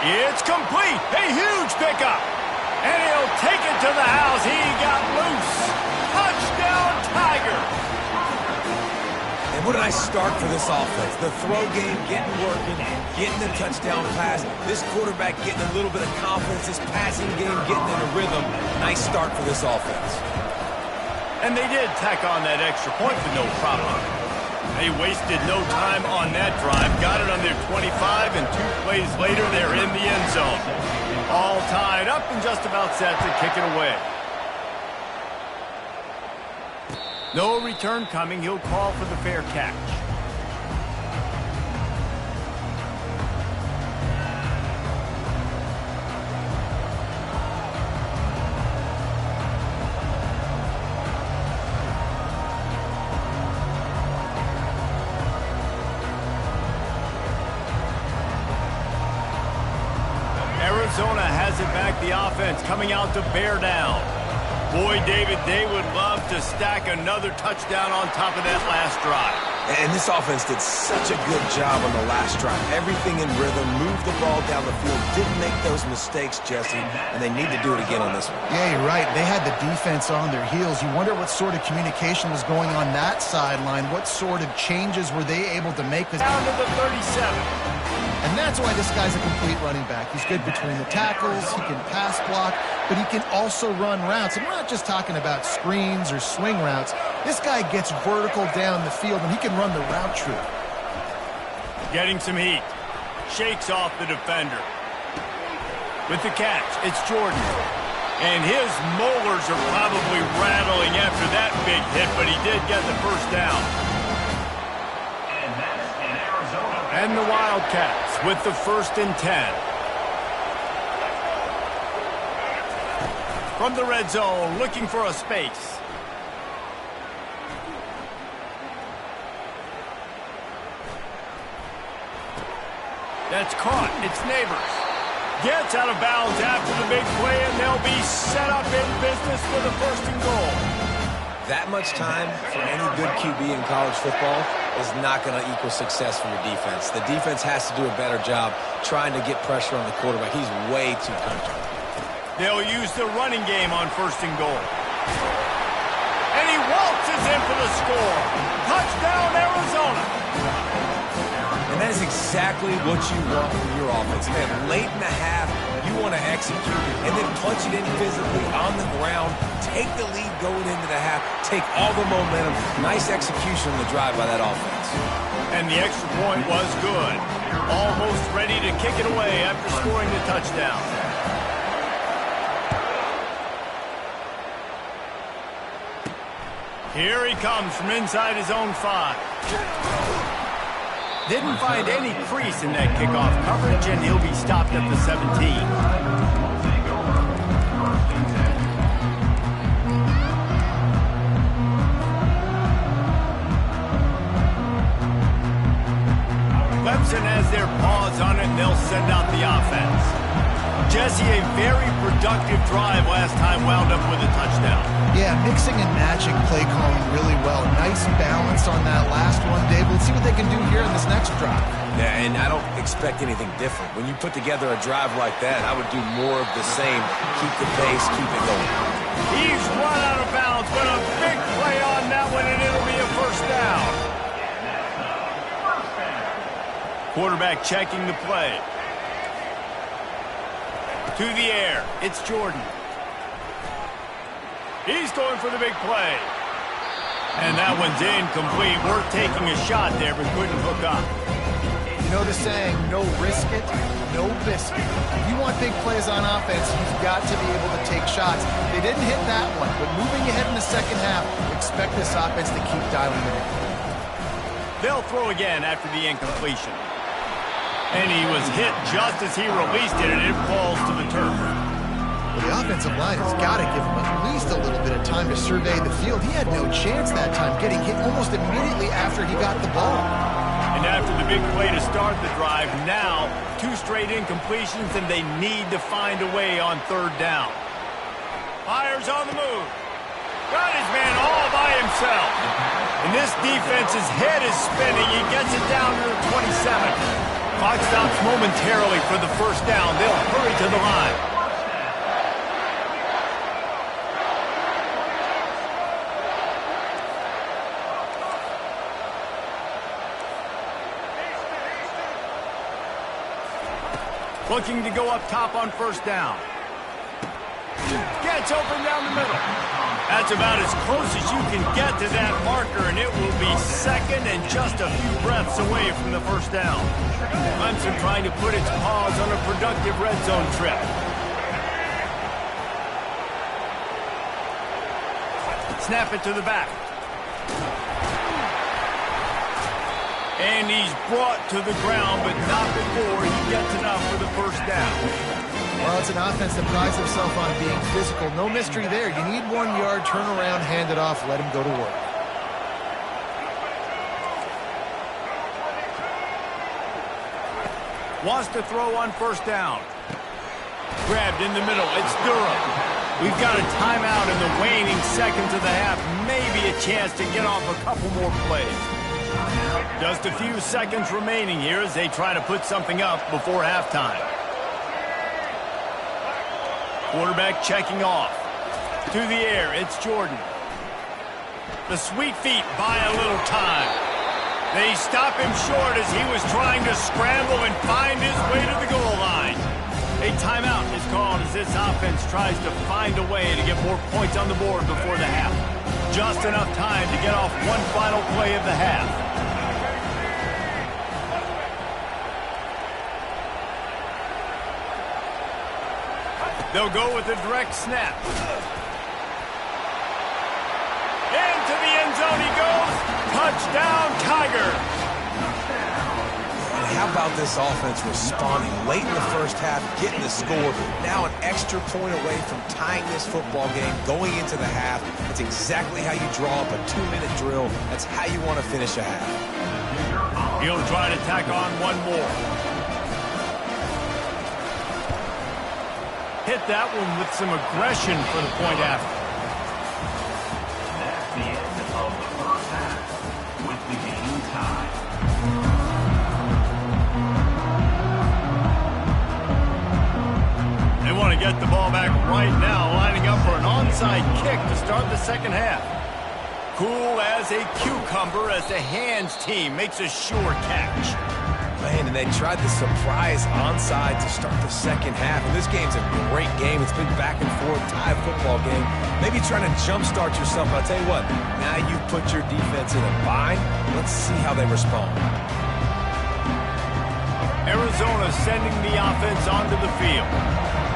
It's complete. A huge pickup. And he'll take it to the house. He got loose. Touchdown, Tiger. And what a nice start for this offense. The throw game getting working, getting the touchdown pass. This quarterback getting a little bit of confidence. This passing game getting in a rhythm. Nice start for this offense. And they did tack on that extra point with no problem. They wasted no time on that drive. Got it on their 25, and 2 plays later, they're in the end zone. All tied up and just about set to kick it away. No return coming. He'll call for the fair catch. Arizona has it back, the offense coming out to bear down. Boy, David, they would love to stack another touchdown on top of that last drive. And this offense did such a good job on the last drive. Everything in rhythm, moved the ball down the field, didn't make those mistakes, Jesse, and they need to do it again on this one. Yeah, you're right. They had the defense on their heels. You wonder what sort of communication was going on that sideline. What sort of changes were they able to make? Down to the 37. And that's why this guy's a complete running back. He's good between the tackles, he can pass block, but he can also run routes. And we're not just talking about screens or swing routes. This guy gets vertical down the field, and he can run the route tree. Getting some heat. Shakes off the defender. With the catch, it's Jordan. And his molars are probably rattling after that big hit, but he did get the first down. And the Wildcats with the 1st and 10. From the red zone, looking for a space. That's caught. It's Neighbors. Gets out of bounds after the big play, and they'll be set up in business for the 1st and goal. That much time for any good QB in college football is not going to equal success for your defense. The defense has to do a better job trying to get pressure on the quarterback. He's way too comfortable. They'll use the running game on 1st and goal. And he waltzes in for the score. Touchdown, Arizona. And that is exactly what you want from your offense. Man, late in the half, you want to execute and then punch it in physically on the ground, take the lead going into the half, take all the momentum. Nice execution on the drive by that offense. And the extra point was good. Almost ready to kick it away after scoring the touchdown. Here he comes from inside his own 5. Didn't find any crease in that kickoff coverage, and he'll be stopped at the 17. Clemson has their paws on it, and they'll send out the offense. Jesse, a very productive drive last time wound up with a touchdown. Yeah, mixing and matching play calling really well. Nice balance on that last one, Dave. Let's see what they can do here in this next drive. Yeah, and I don't expect anything different. When you put together a drive like that, I would do more of the same. Keep the pace, keep it going. He's run out of bounds, but a big play on that one, and it'll be a 1st down. Quarterback checking the play. To the air, it's Jordan. He's going for the big play. And that one's incomplete. Worth taking a shot there, but couldn't hook up. You know the saying, no risk it, no this. If you want big plays on offense, you've got to be able to take shots. They didn't hit that one, but moving ahead in the second half, expect this offense to keep dialing it in. They'll throw again after the incompletion. And he was hit just as he released it, and it falls to the turf. Well, the offensive line has got to give him at least a little bit of time to survey the field. He had no chance that time, getting hit almost immediately after he got the ball. And after the big play to start the drive, now 2 straight incompletions, and they need to find a way on 3rd down. Fires on the move. Got his man all by himself. And this defense's head is spinning. He gets it down to the 27. Clock stops momentarily for the 1st down. They'll hurry to the line. Looking to go up top on 1st down. Gets open down the middle. That's about as close as you can get to that marker, and it will be 2nd and just a few breaths away from the 1st down. Clemson trying to put its paws on a productive red zone trip. Snap it to the back. And he's brought to the ground, but not before he gets enough for the 1st down. Well, it's an offense that prides itself on being physical. No mystery there. You need 1 yard, turn around, hand it off, let him go to work. Wants to throw on 1st down. Grabbed in the middle. It's Durham. We've got a timeout in the waning seconds of the half. Maybe a chance to get off a couple more plays. Just a few seconds remaining here as they try to put something up before halftime. Quarterback checking off. To the air, it's Jordan. The sweet feet buy a little time. They stop him short as he was trying to scramble and find his way to the goal line. A timeout is called as this offense tries to find a way to get more points on the board before the half. Just enough time to get off one final play of the half. They'll go with a direct snap. Into the end zone he goes. Touchdown, Tigers. And how about this offense responding late in the 1st half, getting the score, now an extra point away from tying this football game, going into the half. It's exactly how you draw up a 2-minute drill. That's how you want to finish a half. He'll try to tack on one more. Hit that one with some aggression for the point after. That's the end of the 1st half with the game tied. They want to get the ball back right now, lining up for an onside kick to start the 2nd half. Cool as a cucumber as the hands team makes a sure catch. Man, and they tried the surprise onside to start the 2nd half. And this game's a great game. It's been back and forth, tie football game. Maybe trying to jumpstart yourself. I'll tell you what, now you put your defense in a bind. Let's see how they respond. Arizona sending the offense onto the field.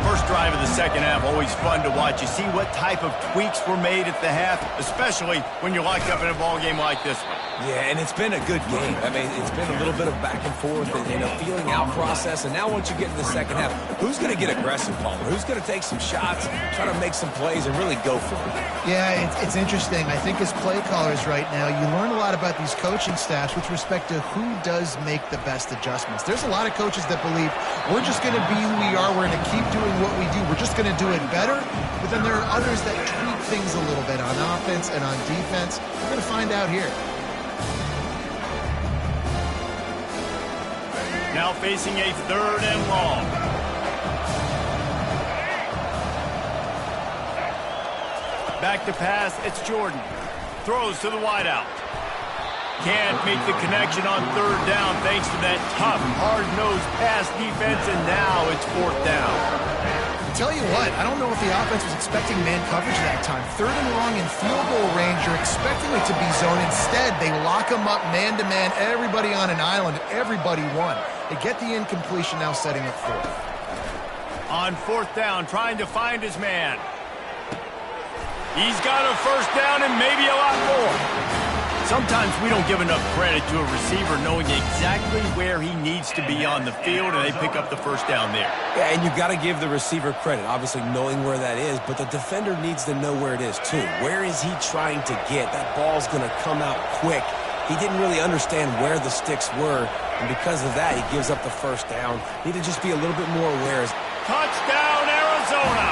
First drive of the 2nd half, always fun to watch. You see what type of tweaks were made at the half, especially when you're locked up in a ball game like this one. Yeah, and it's been a good game. I mean, it's been a little bit of back and forth and a feeling out process. And now once you get in the 2nd half, who's going to get aggressive, Palmer? Who's going to take some shots, try to make some plays, and really go for it? Yeah, it's interesting. I think as play callers right now, you learn a lot about these coaching staffs with respect to who does make the best adjustments. There's a lot of coaches that believe we're just going to be who we are. We're going to keep doing what we do. We're just going to do it better. But then there are others that tweak things a little bit on offense and on defense. We're going to find out here. Now facing a 3rd and long. Back to pass, it's Jordan. Throws to the wideout. Can't make the connection on 3rd down thanks to that tough, hard-nosed pass defense, and now it's 4th down. Tell you what, I don't know if the offense was expecting man coverage that time. 3rd and long in field goal range, you're expecting it to be zone. Instead, they lock them up man-to-man, everybody on an island, everybody won. They get the incompletion, now setting up fourth. On fourth down, trying to find his man. He's got a first down and maybe a lot more. Sometimes we don't give enough credit to a receiver knowing exactly where he needs to be on the field, and they pick up the first down there. Yeah, and you've got to give the receiver credit, obviously knowing where that is, but the defender needs to know where it is too. Where is he trying to get? That ball's going to come out quick. He didn't really understand where the sticks were, and because of that, he gives up the first down. Need to just be a little bit more aware. Touchdown, Arizona!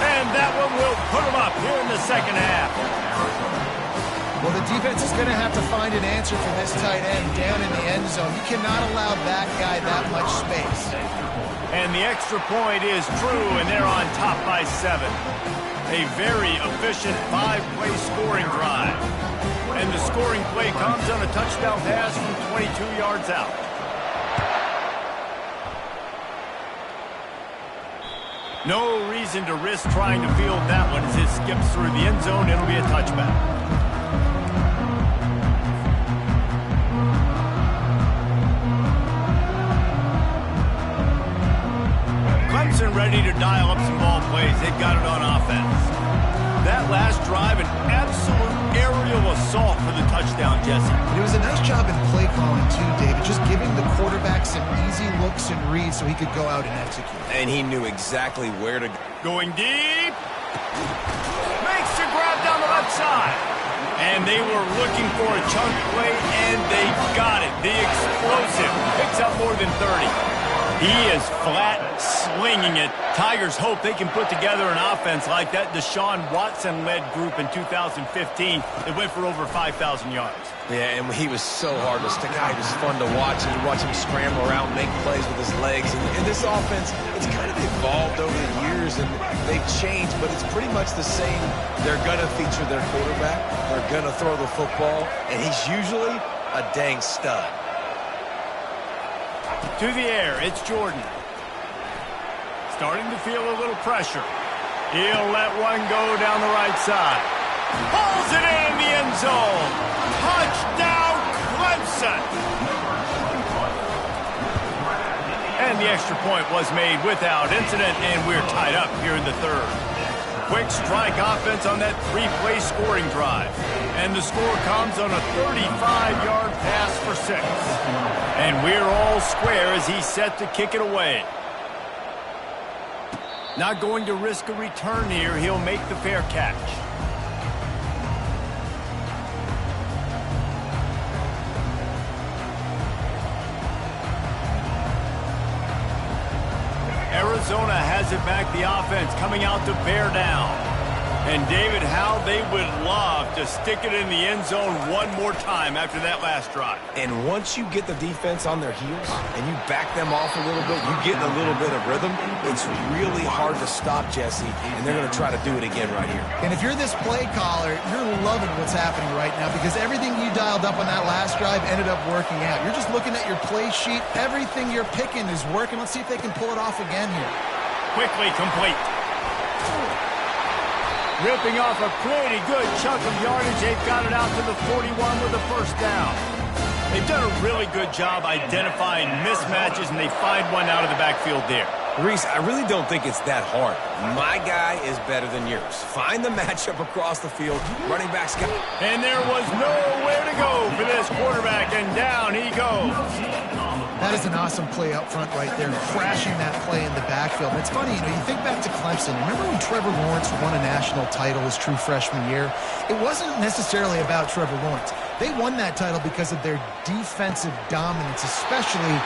And that one will put him up here in the second half. Well, the defense is going to have to find an answer for this tight end down in the end zone. You cannot allow that guy that much space. And the extra point is true, and they're on top by 7. A very efficient 5-play scoring drive. And the scoring play comes on a touchdown pass from 22 yards out. No reason to risk trying to field that one as it skips through the end zone. It'll be a touchback. Clemson ready to dial up some ball plays. They've got it on offense. That last drive, an absolute aerial assault for the touchdown, Jesse. It was a nice job in play calling too, David, just giving the quarterback some easy looks and reads so he could go out and execute. And he knew exactly where to go. Going deep. Makes the grab down the left side. And they were looking for a chunk play, and they got it. The explosive picks up more than 30. He is flat slinging it. Tigers hope they can put together an offense like that Deshaun Watson-led group in 2015 that went for over 5,000 yards. Yeah, and he was so hard to stick out. He was fun to watch, and you watch him scramble around, make plays with his legs. And this offense, it's kind of evolved over the years, and they've changed, but it's pretty much the same. They're going to feature their quarterback. They're going to throw the football, and he's usually a dang stud. To the air, it's Jordan. Starting to feel a little pressure. He'll let one go down the right side. Pulls it in the end zone. Touchdown, Clemson! And the extra point was made without incident, and we're tied up here in the third. Quick strike offense on that 3-play scoring drive. And the score comes on a 35-yard pass for 6. And we're all square as he's set to kick it away. Not going to risk a return here. He'll make the fair catch. Arizona has it back, the offense coming out to bear down. And David, how they would love to stick it in the end zone one more time after that last drive. And once you get the defense on their heels and you back them off a little bit, you get a little bit of rhythm, it's really hard to stop, Jesse, and they're going to try to do it again right here. And if you're this play caller, you're loving what's happening right now because everything you dialed up on that last drive ended up working out. You're just looking at your play sheet. Everything you're picking is working. Let's see if they can pull it off again here. Quickly complete. Ripping off a pretty good chunk of yardage. They've got it out to the 41 with a first down. They've done a really good job identifying mismatches, and they find one out of the backfield there. Reese, I really don't think it's that hard. My guy is better than yours. Find the matchup across the field. Running back's got... And there was nowhere to go for this quarterback, and down he goes. That is an awesome play up front right there, crashing that play in the backfield. And it's funny, you think back to Clemson. Remember when Trevor Lawrence won a national title his true freshman year? It wasn't necessarily about Trevor Lawrence. They won that title because of their defensive dominance, especially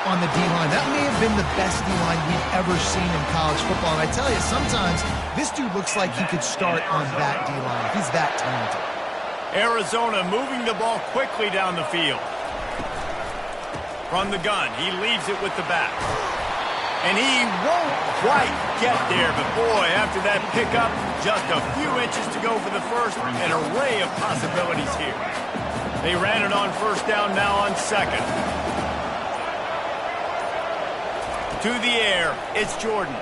on the D-line. That may have been the best D-line we've ever seen in college football. And I tell you, sometimes this dude looks like he could start on that D-line. He's that talented. Arizona moving the ball quickly down the field. From the gun, he leaves it with the back. And he won't quite get there, but boy, after that pickup, just a few inches to go for the first. An array of possibilities here. They ran it on first down, now on second. To the air, it's Jordan.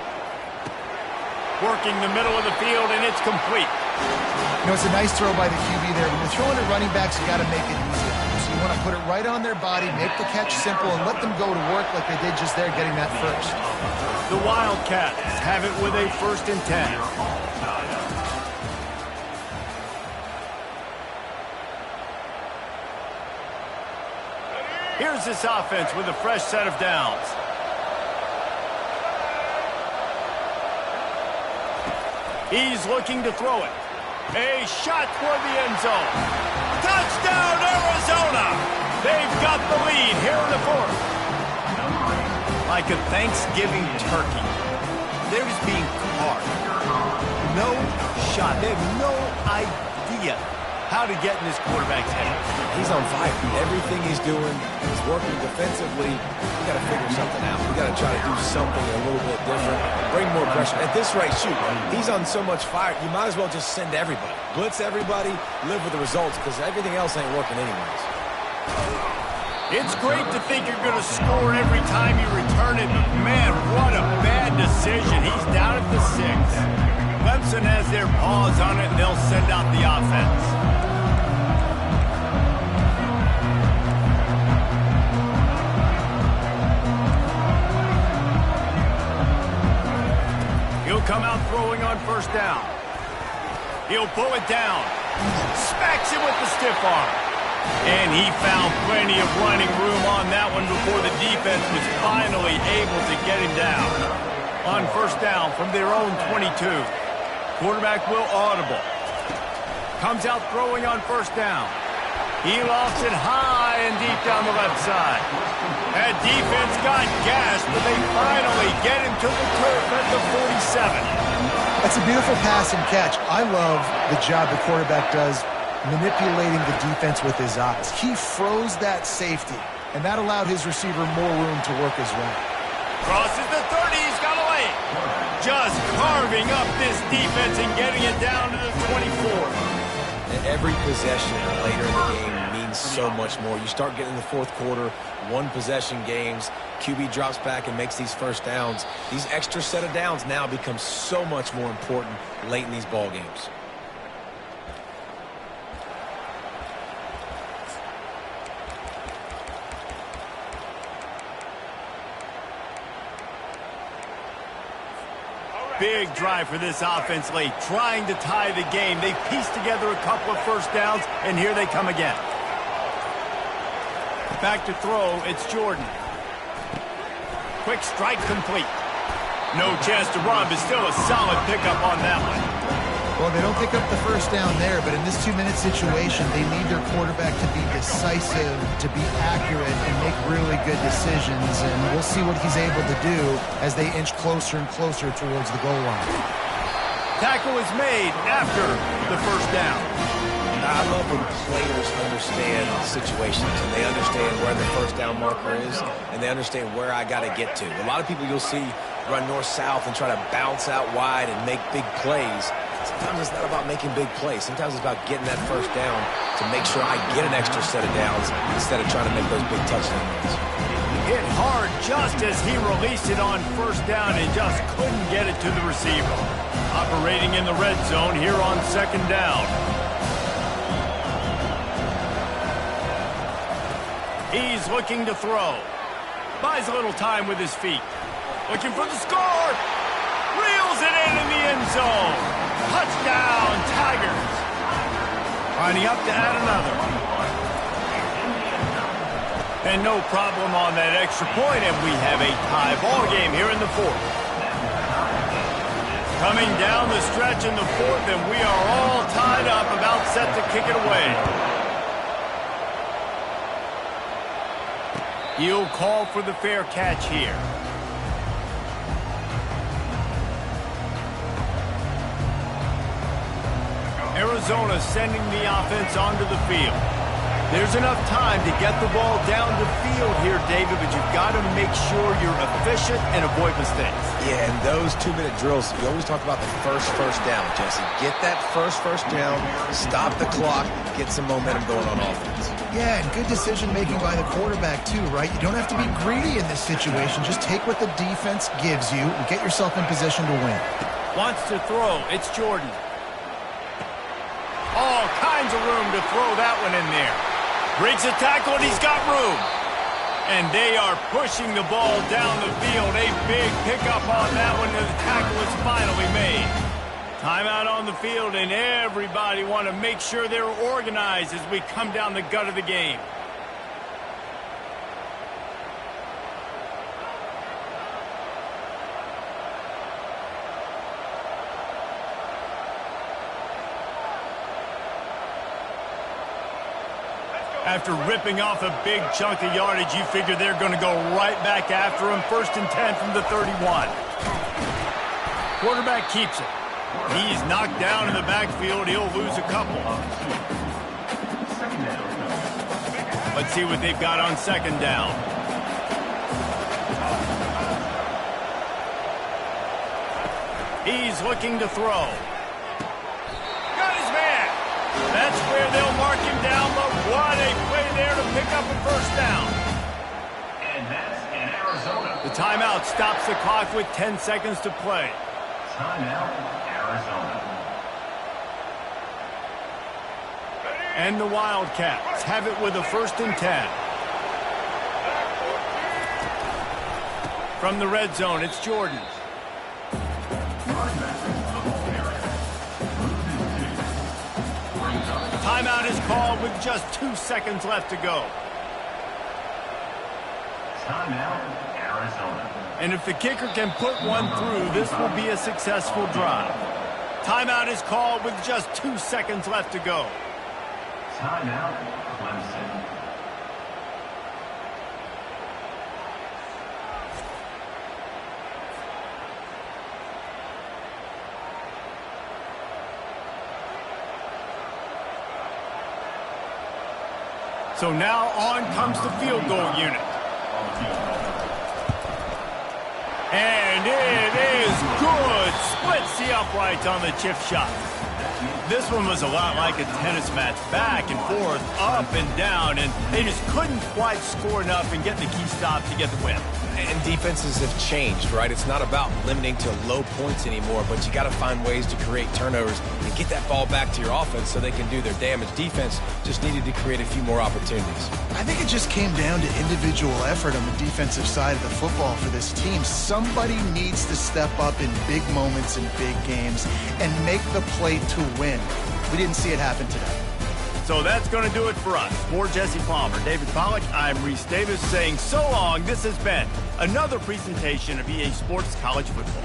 Working the middle of the field, and it's complete. It's a nice throw by the QB there. When you're throwing at running backs, you got to make it easy. So you want want to put it right on their body, make the catch simple, and let them go to work like they did just there getting that first. The Wildcats have it with a 1st and 10. Here's this offense with a fresh set of downs. He's looking to throw it. A shot toward the end zone. Touchdown, Arizona! They've got the lead here in the 4th. Like a Thanksgiving turkey, they're just being carved. No shot. They have no idea how to get in this quarterback's head. He's on fire. Everything he's doing is working defensively. We got to figure something out. We got to try to do something a little bit different. Bring more pressure. At this rate, shoot, he's on so much fire, you might as well just send everybody. Blitz everybody, live with the results, because everything else ain't working anyways. It's great to think you're going to score every time you return it, but man, what a bad decision. He's down at the 6. Clemson has their paws on it, and they'll send out the offense. He'll come out throwing on 1st down. He'll pull it down. Smacks it with the stiff arm. And he found plenty of running room on that one before the defense was finally able to get him down. On 1st down from their own 22. Quarterback will audible. Comes out throwing on 1st down. He lofts it high and deep down the left side. That defense got gashed, but they finally get him to the turf at the 47. That's a beautiful pass and catch. I love the job the quarterback does manipulating the defense with his eyes. He froze that safety, and that allowed his receiver more room to work his way. Crosses the 30, he's got a lane. Just carving up this defense and getting it down to the 24. And every possession later in the game means so much more. You start getting in the 4th quarter, 1-possession games, QB drops back and makes these 1st downs. These extra set of downs now become so much more important late in these ball games. Big drive for this offense late, trying to tie the game. They pieced together a couple of 1st downs, and here they come again. Back to throw, it's Jordan. Quick strike complete. No chance to run, but still a solid pickup on that one. Well, they don't pick up the 1st down there, but in this 2-minute situation, they need their quarterback to be decisive, to be accurate, and make really good decisions. And we'll see what he's able to do as they inch closer and closer towards the goal line. Tackle is made after the 1st down. I love when players understand situations and they understand where the 1st down marker is and they understand where I got to get to. A lot of people you'll see run north-south and try to bounce out wide and make big plays. Sometimes it's not about making big plays. Sometimes it's about getting that 1st down to make sure I get an extra set of downs instead of trying to make those big touchdowns. Hit hard just as he released it on 1st down and just couldn't get it to the receiver. Operating in the red zone here on 2nd down. He's looking to throw. Buys a little time with his feet. Looking for the score. Reels it in the end zone. Touchdown, Tigers. Lining up to add another. And no problem on that extra point, and we have a tie ball game here in the 4th. Coming down the stretch in the 4th, and we are all tied up, about set to kick it away. He'll call for the fair catch here. Arizona sending the offense onto the field. There's enough time to get the ball down the field here, David, but you've got to make sure you're efficient and avoid mistakes. Yeah, and those 2-minute drills, you always talk about the first down, Jesse. Get that first down, stop the clock, get some momentum going on offense. Yeah, and good decision-making by the quarterback, too, right? You don't have to be greedy in this situation. Just take what the defense gives you and get yourself in position to win. Wants to throw. It's Jordan. All kinds of room to throw that one in there. Breaks a tackle, and he's got room. And they are pushing the ball down the field. A big pickup on that one. The tackle is finally made. Timeout on the field, and everybody want to make sure they're organized as we come down the gut of the game. After ripping off a big chunk of yardage, you figure they're going to go right back after him. 1st and 10 from the 31. Quarterback keeps it. He's knocked down in the backfield. He'll lose a couple. Let's see what they've got on 2nd down. He's looking to throw. Got his man. That's where they'll mark him down, but what a play there to pick up a 1st down. And that's in Arizona. The timeout stops the clock with 10 seconds to play. Timeout, Arizona. And the Wildcats have it with a 1st and 10. From the red zone, it's Jordan. Timeout is called with just 2 seconds left to go. Timeout, Arizona. And if the kicker can put one through, this will be a successful drive. Timeout is called with just 2 seconds left to go. Timeout, Clemson. So now on comes the field goal unit. And it is good. Splits the uprights on the chip shot. This one was a lot like a tennis match. Back and forth, up and down, and they just couldn't quite score enough and get the key stop to get the win. And defenses have changed, right? It's not about limiting to low points anymore, but you got to find ways to create turnovers and get that ball back to your offense so they can do their damage. Defense just needed to create a few more opportunities. I think it just came down to individual effort on the defensive side of the football for this team. Somebody needs to step up in big moments in big games and make the play to win. We didn't see it happen today. So that's going to do it for us. For Jesse Palmer, David Pollack, I'm Reese Davis saying so long. This has been another presentation of EA Sports College Football.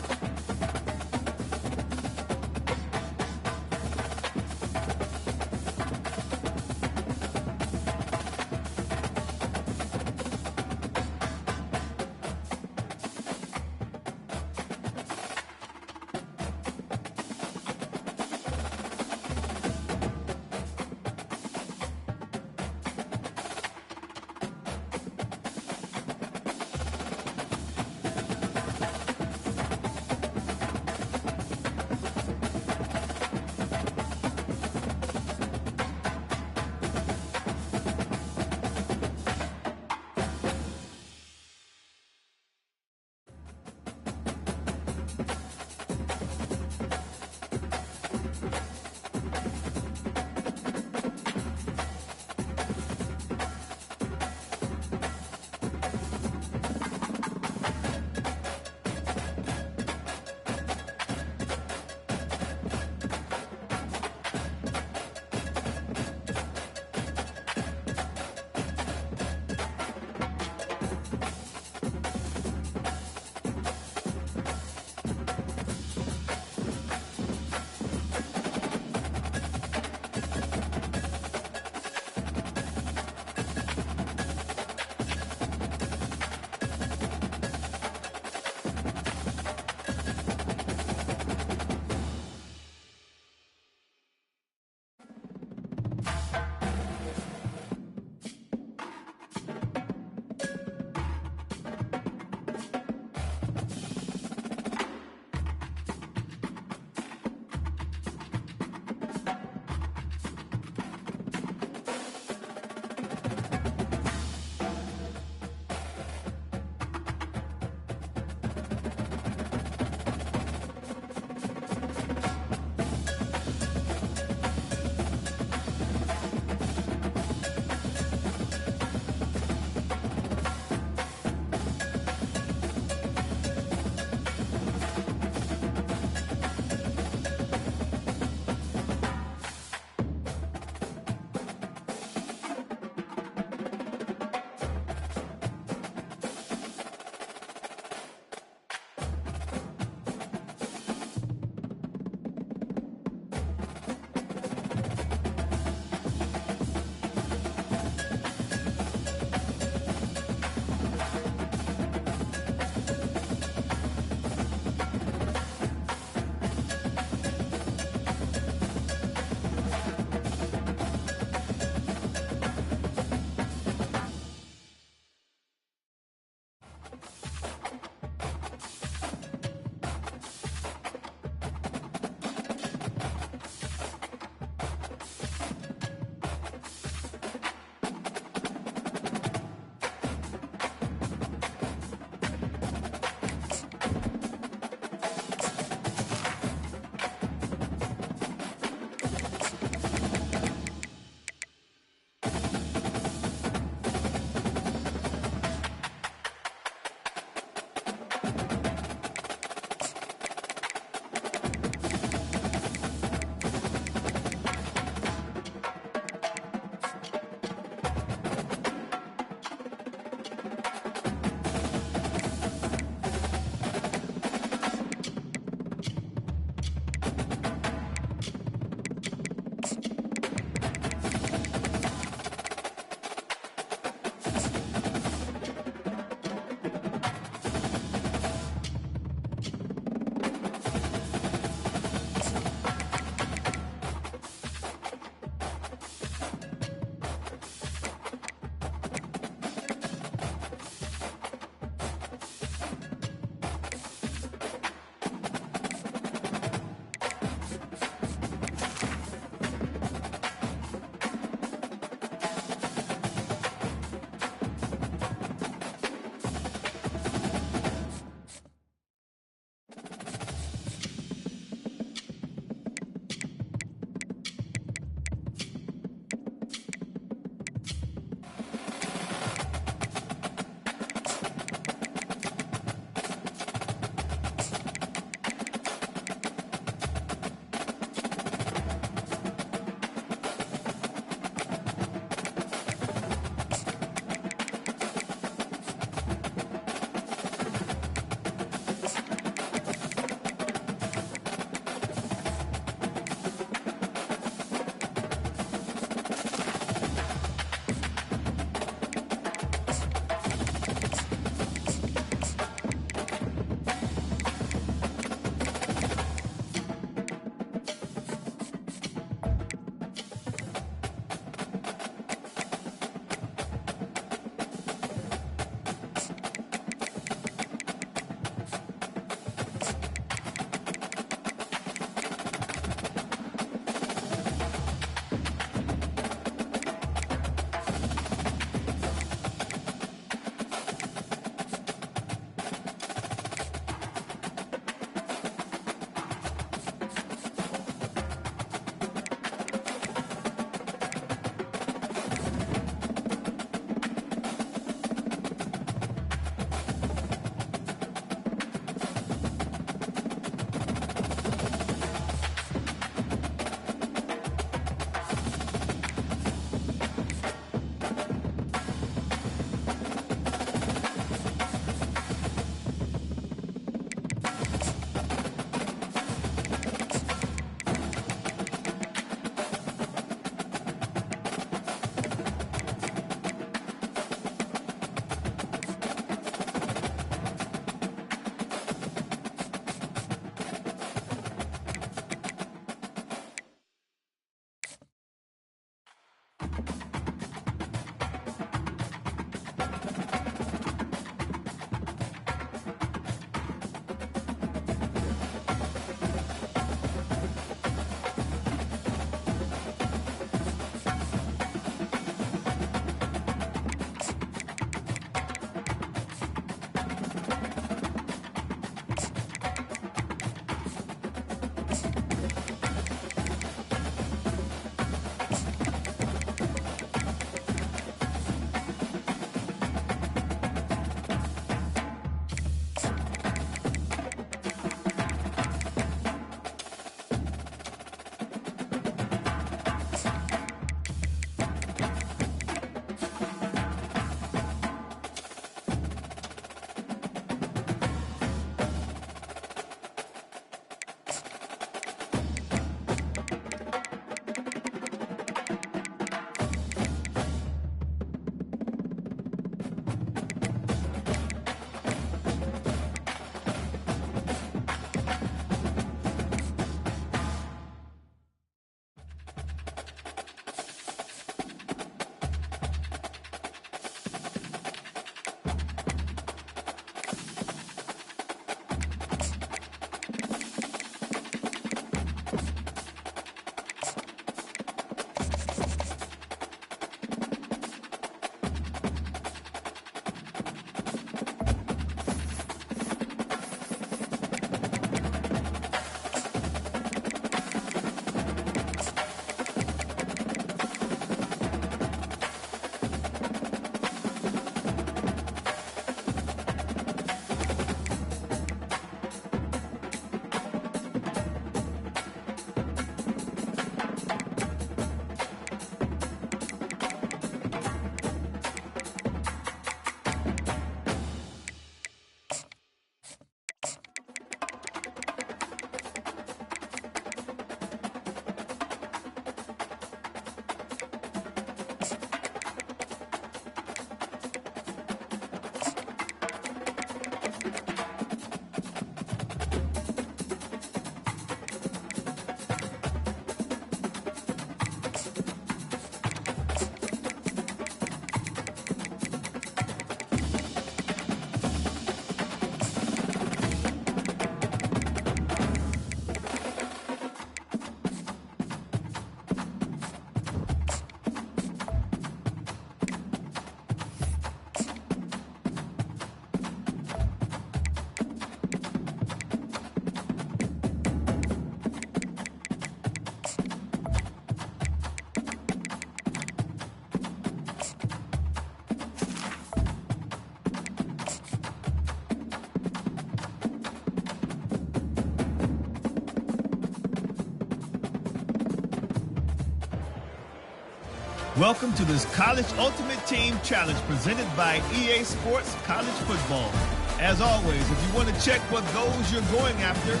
Welcome to this College Ultimate Team Challenge presented by EA Sports College Football. As always, if you want to check what goals you're going after,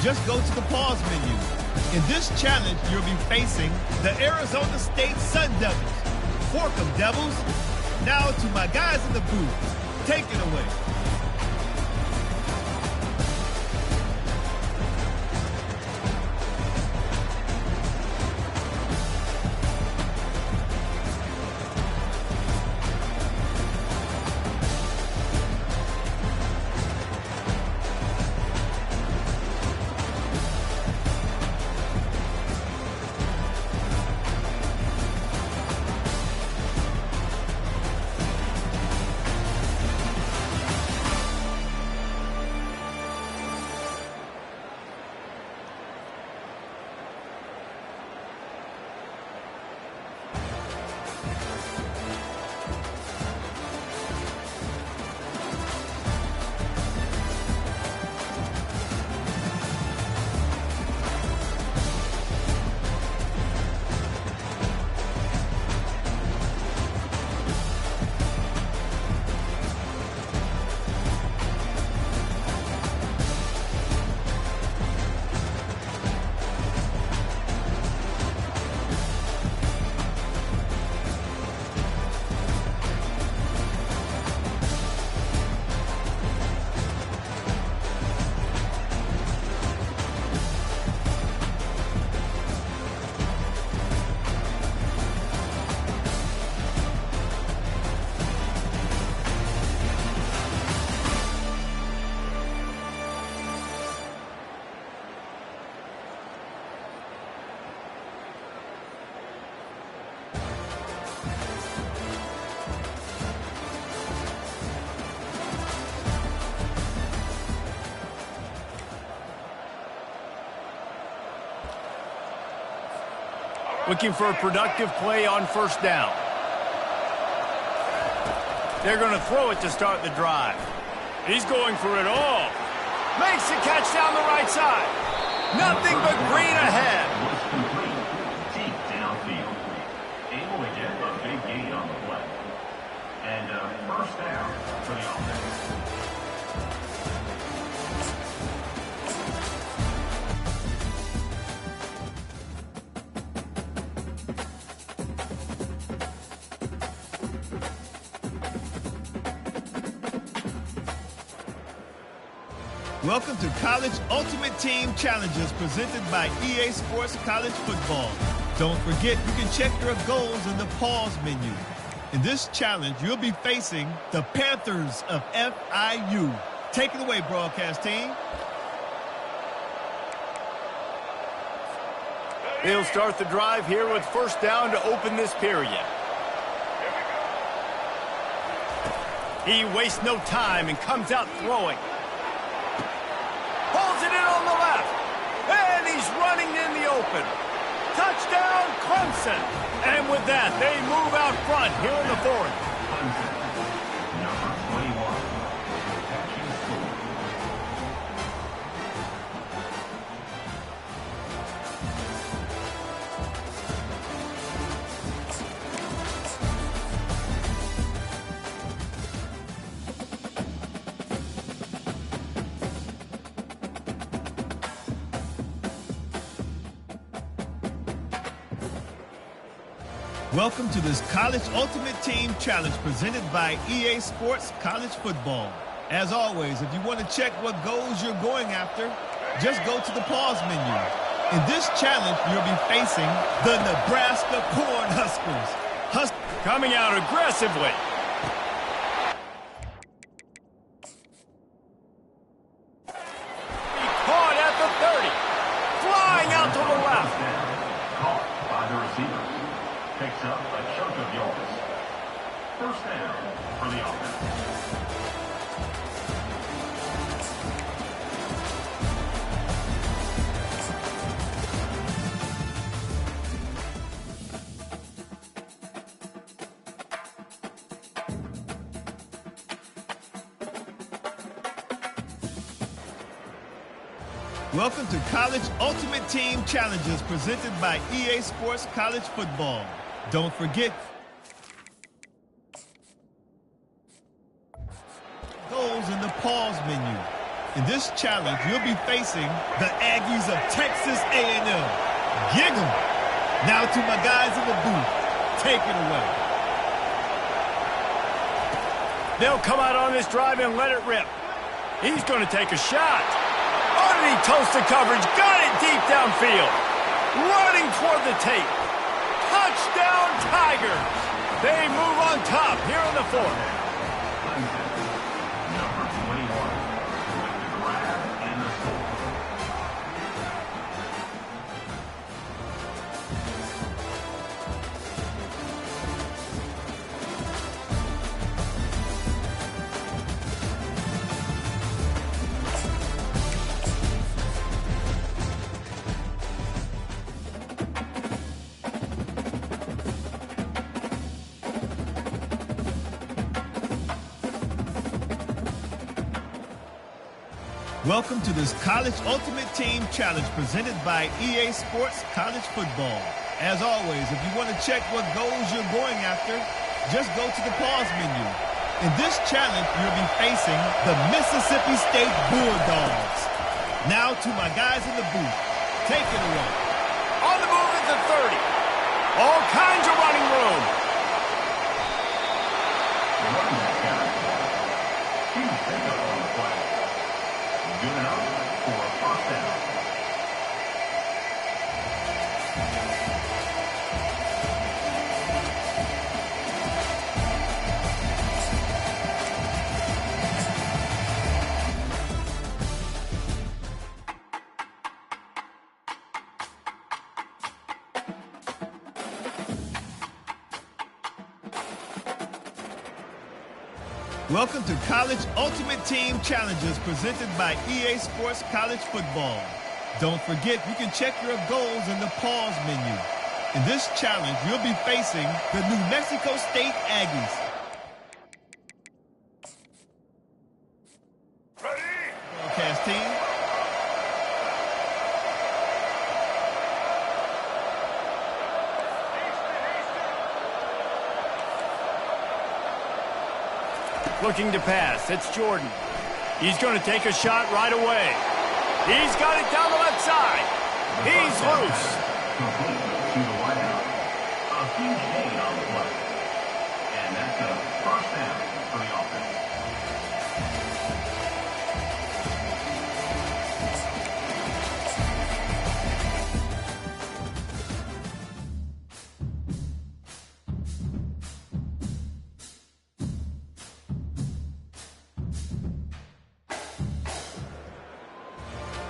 just go to the pause menu. In this challenge, you'll be facing the Arizona State Sun Devils. Fork 'em, Devils. Now to my guys in the booth. Take it away. Looking for a productive play on first down. They're going to throw it to start the drive. He's going for it all. Makes the catch down the right side. Nothing but green ahead. Was complete. Deep downfield. Able to get a big gain on the play. And first down for the offense. Welcome to College Ultimate Team Challenges presented by EA Sports College Football. Don't forget, you can check your goals in the pause menu. In this challenge, you'll be facing the Panthers of FIU. Take it away, broadcast team. They'll start the drive here with first down to open this period. He wastes no time and comes out throwing. Pulls it in on the left. And he's running in the open. Touchdown, Clemson. And with that, they move out front here in the fourth. Clemson, number 21, catching score. Welcome to this College Ultimate Team Challenge presented by EA Sports College Football. As always, if you want to check what goals you're going after, just go to the pause menu. In this challenge, you'll be facing the Nebraska Cornhuskers. Coming out aggressively. He caught at the 30. Flying out to the left. Caught by the receiver. Picks up a chunk of yards. First down for the offense. Welcome to College Ultimate Team Challenges presented by EA Sports College Football. Don't forget, goals in the pause menu. In this challenge, you'll be facing the Aggies of Texas A&M. Gggggg. Now to my guys in the booth. Take it away. They'll come out on this drive and let it rip. He's going to take a shot. Underneath toasted coverage, got it deep downfield. Running toward the tape. Touchdown, Tigers. They move on top here in the fourth. Number 21 with the grab and the score. Welcome to this College Ultimate Team Challenge presented by EA Sports College Football. As always, if you want to check what goals you're going after, just go to the pause menu. In this challenge, you'll be facing the Mississippi State Bulldogs. Now to my guys in the booth. Take it away. On the move at the 30. All kinds of running room. The running back carries the ball. Huge pickup on the play. Good enough for a first down. Welcome to College Ultimate Team Challenges presented by EA Sports College Football. Don't forget, you can check your goals in the pause menu. In this challenge, you'll be facing the New Mexico State Aggies. Ready? Broadcast team. Looking to pass. It's Jordan. He's going to take a shot right away. He's got it down the left side. He's loose. Complete to the wideout. A huge gain on the play. And that's a first down for the offense.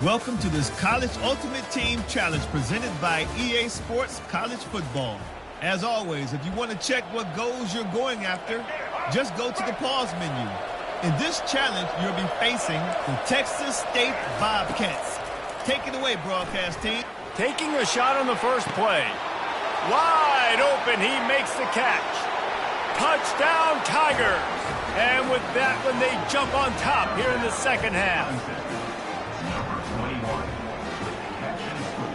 Welcome to this College Ultimate Team Challenge presented by EA Sports College Football. As always, if you want to check what goals you're going after, just go to the pause menu. In this challenge, you'll be facing the Texas State Bobcats. Take it away, broadcast team. Taking a shot on the first play. Wide open, he makes the catch. Touchdown, Tigers. And with that one, they jump on top here in the second half. Number 21 with the catch and score.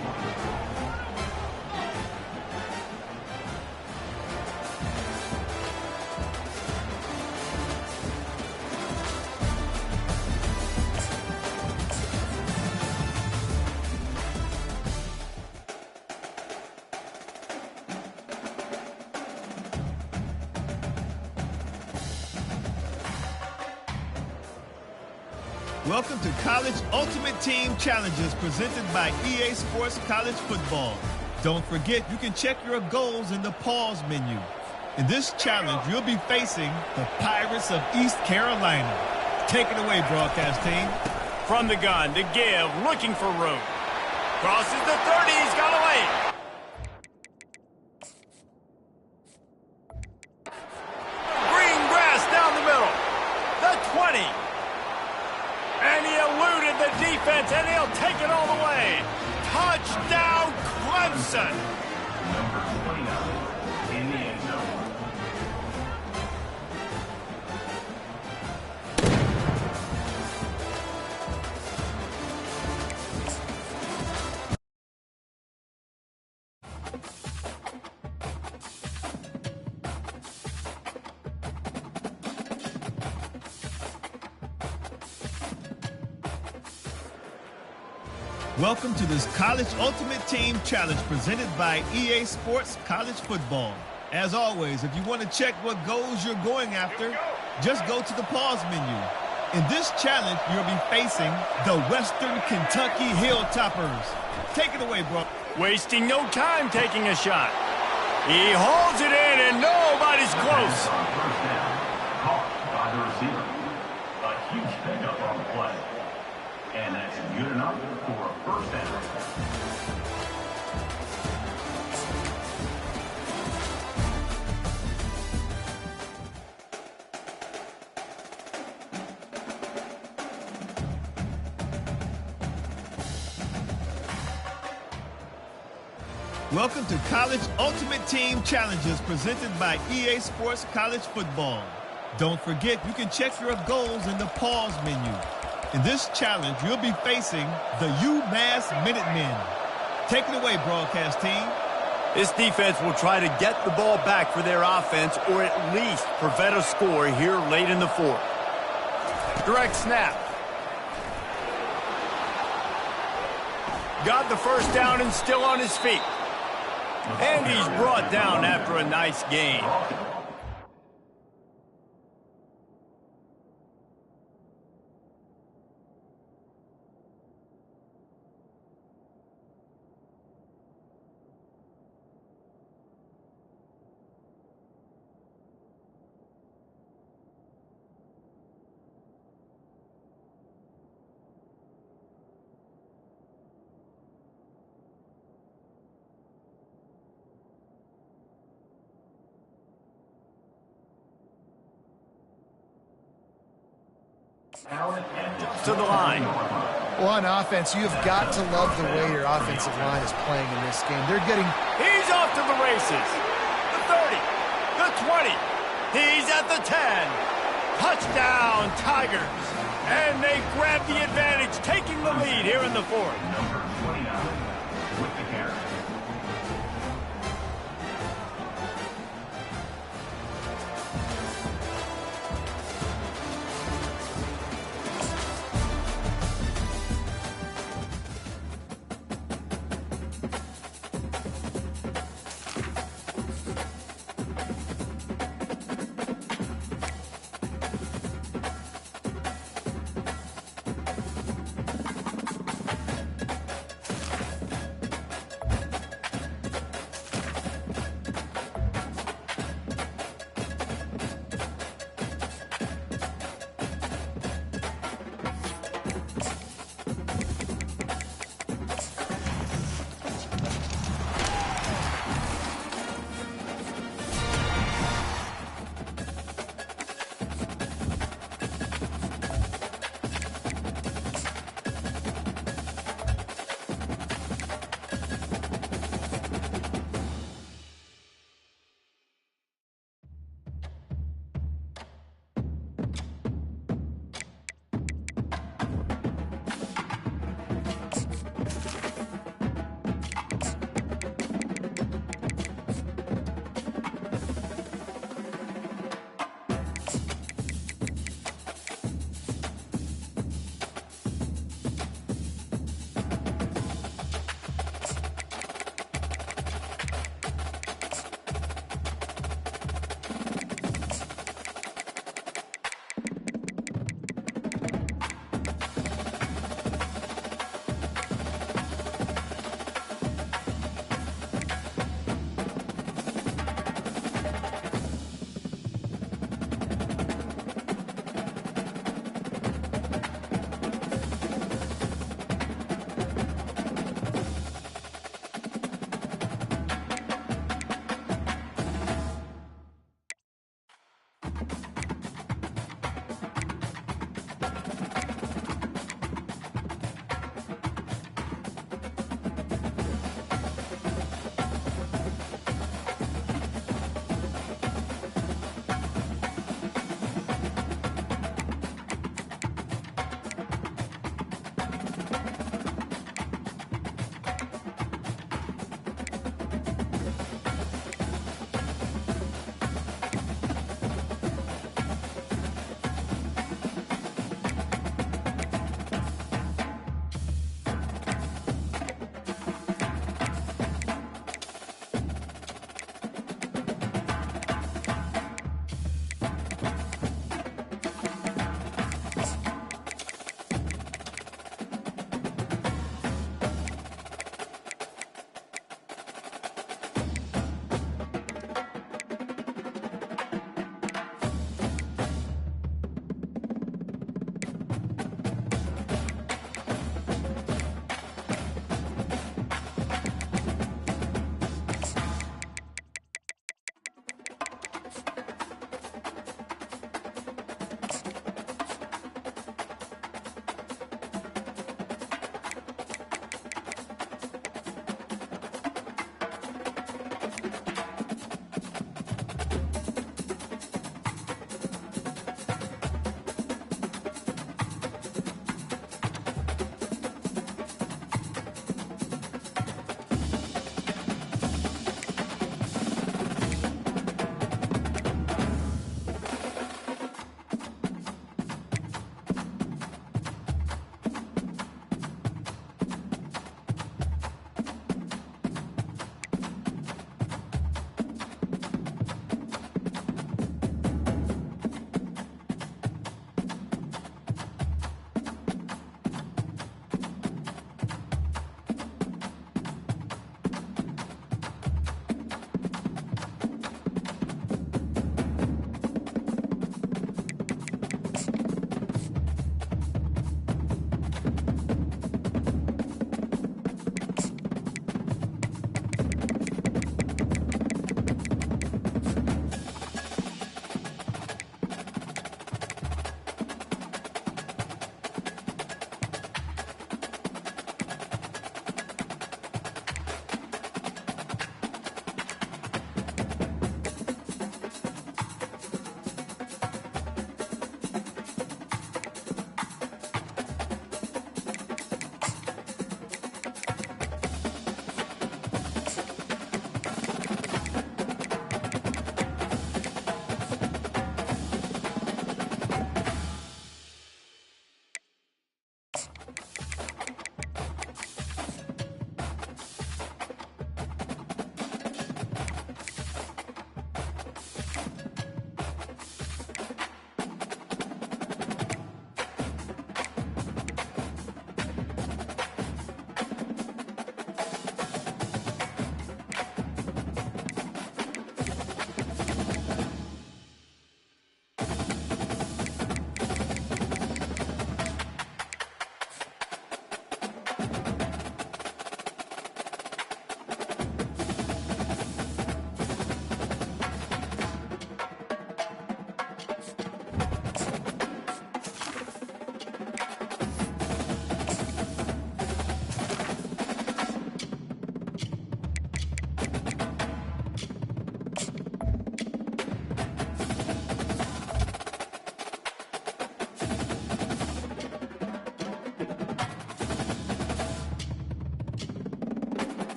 Welcome to College Ultimate Team Challenges presented by EA Sports College Football. Don't forget, you can check your goals in the pause menu. In this challenge, you'll be facing the Pirates of East Carolina. Take it away, broadcast team. From the gun to give, looking for room. Crosses the 30, he's got away. Green grass down the middle. The 20. And he eluded the defense, and he'll take it all the way. Touchdown, Clemson. Number 29 in the end zone. Welcome to this College Ultimate Team Challenge presented by EA Sports College Football. As always, if you want to check what goals you're going after, just go to the pause menu. In this challenge, you'll be facing the Western Kentucky Hilltoppers. Take it away, bro. Wasting no time taking a shot. He holds it in, and nobody's close. On first down, caught by the receiver. A huge pickup on the play. And that's good enough for a first down. Welcome to College Ultimate Team Challenges presented by EA Sports College Football. Don't forget, you can check your goals in the pause menu. In this challenge, you'll be facing the UMass Minutemen. Take it away, broadcast team. This defense will try to get the ball back for their offense, or at least prevent a score here late in the fourth. Direct snap. Got the first down and still on his feet. And he's brought down after a nice gain. To the line. Well, on offense, you've got to love the way your offensive line is playing in this game. They're getting... He's off to the races. The 30, the 20. He's at the 10. Touchdown, Tigers. And they grab the advantage, taking the lead here in the fourth. Number 29 with the carry.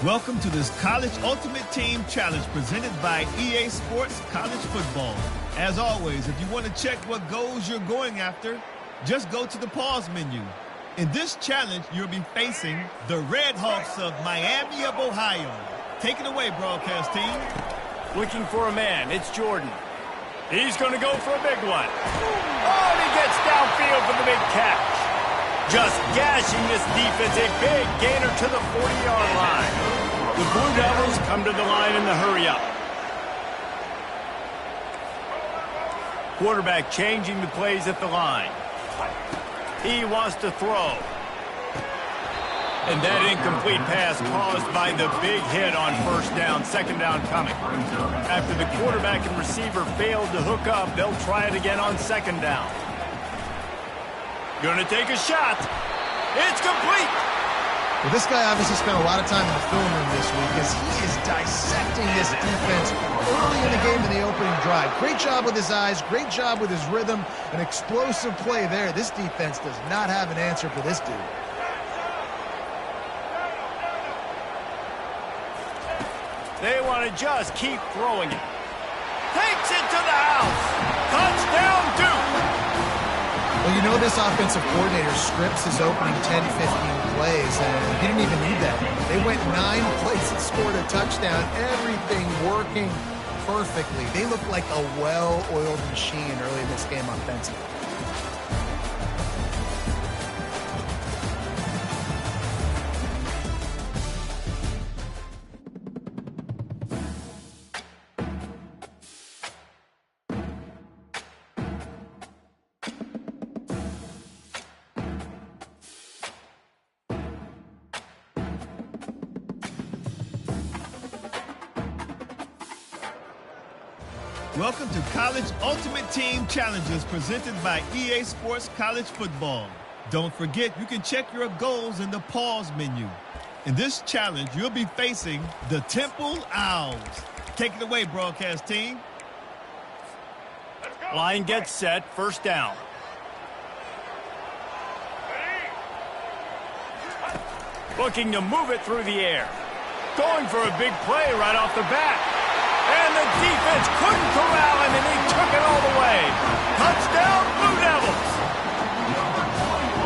Welcome to this College Ultimate Team Challenge presented by EA Sports College Football. As always, if you want to check what goals you're going after, just go to the pause menu. In this challenge, you'll be facing the Red Hawks of Miami of Ohio. Take it away, broadcast team. Looking for a man, it's Jordan. He's going to go for a big one. Oh, and he gets downfield for the big catch. Just gashing this defense, a big gainer to the 40-yard line. The Blue Devils come to the line in the hurry-up. Quarterback changing the plays at the line. He wants to throw. And that incomplete pass caused by the big hit on first down, second down coming. After the quarterback and receiver failed to hook up, they'll try it again on second down. Going to take a shot. It's complete. Well, this guy obviously spent a lot of time in the film room this week as he is dissecting this defense early in the game in the opening drive. Great job with his eyes, great job with his rhythm, an explosive play there. This defense does not have an answer for this dude. They want to just keep throwing it. Takes it to the house. Touchdown, Duke. Well, you know this offensive coordinator scripts his opening 10, 15 plays, and he didn't even need that. They went 9 plays and scored a touchdown. Everything working perfectly. They look like a well-oiled machine early in this game offensively. Welcome to College Ultimate Team Challenges presented by EA Sports College Football. Don't forget, you can check your goals in the pause menu. In this challenge, you'll be facing the Temple Owls. Take it away, broadcast team. Line gets set, first down. Looking to move it through the air. Going for a big play right off the bat. And the defense couldn't corral him, and they took it all the way. Touchdown, Blue Devils.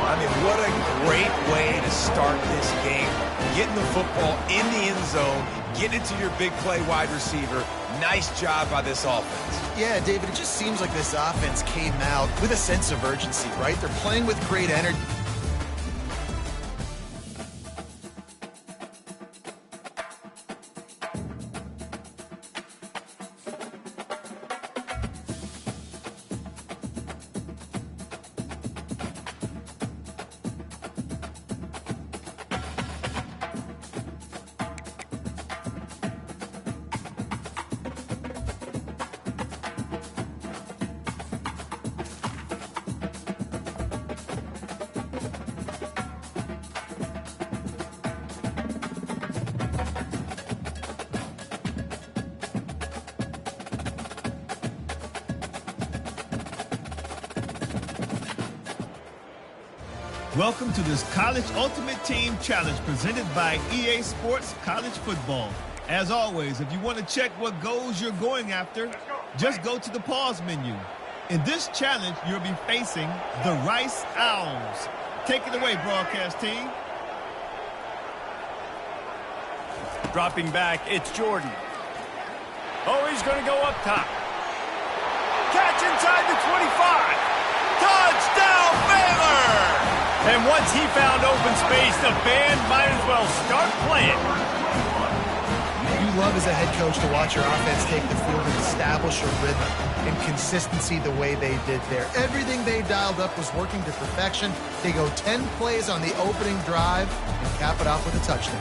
I mean, what a great way to start this game. Getting the football in the end zone, getting it to your big play wide receiver. Nice job by this offense. Yeah, David, it just seems like this offense came out with a sense of urgency, right? They're playing with great energy. Welcome to this College Ultimate Team Challenge presented by EA Sports College Football. As always, if you want to check what goals you're going after, just go to the pause menu. In this challenge, you'll be facing the Rice Owls. Take it away, broadcast team. Dropping back, it's Jordan. Oh, he's going to go up top. Catch inside the 25. Touchdown, Baylor! And once he found open space, the band might as well start playing. You love as a head coach to watch your offense take the field and establish a rhythm and consistency the way they did there. Everything they dialed up was working to perfection. They go 10 plays on the opening drive and cap it off with a touchdown.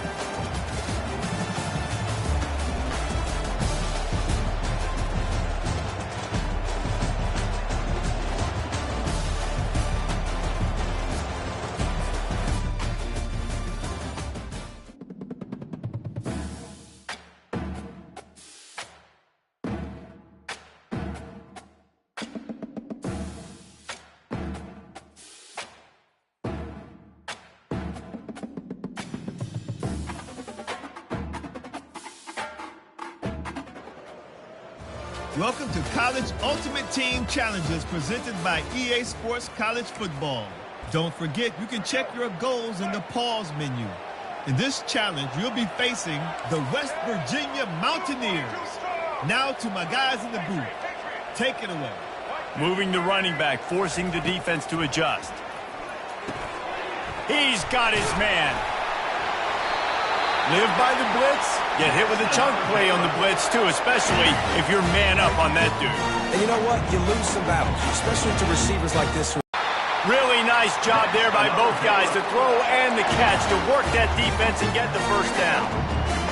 Welcome to College Ultimate Team Challenges presented by EA Sports College Football. Don't forget, you can check your goals in the pause menu. In this challenge, you'll be facing the West Virginia Mountaineers. Now to my guys in the booth. Take it away. Moving the running back, forcing the defense to adjust. He's got his man. Live by the blitz, get hit with a chunk play on the blitz too, especially if you're man up on that dude. And you know what? You lose some battles, especially to receivers like this. Really nice job there by both guys, the throw and the catch, to work that defense and get the first down.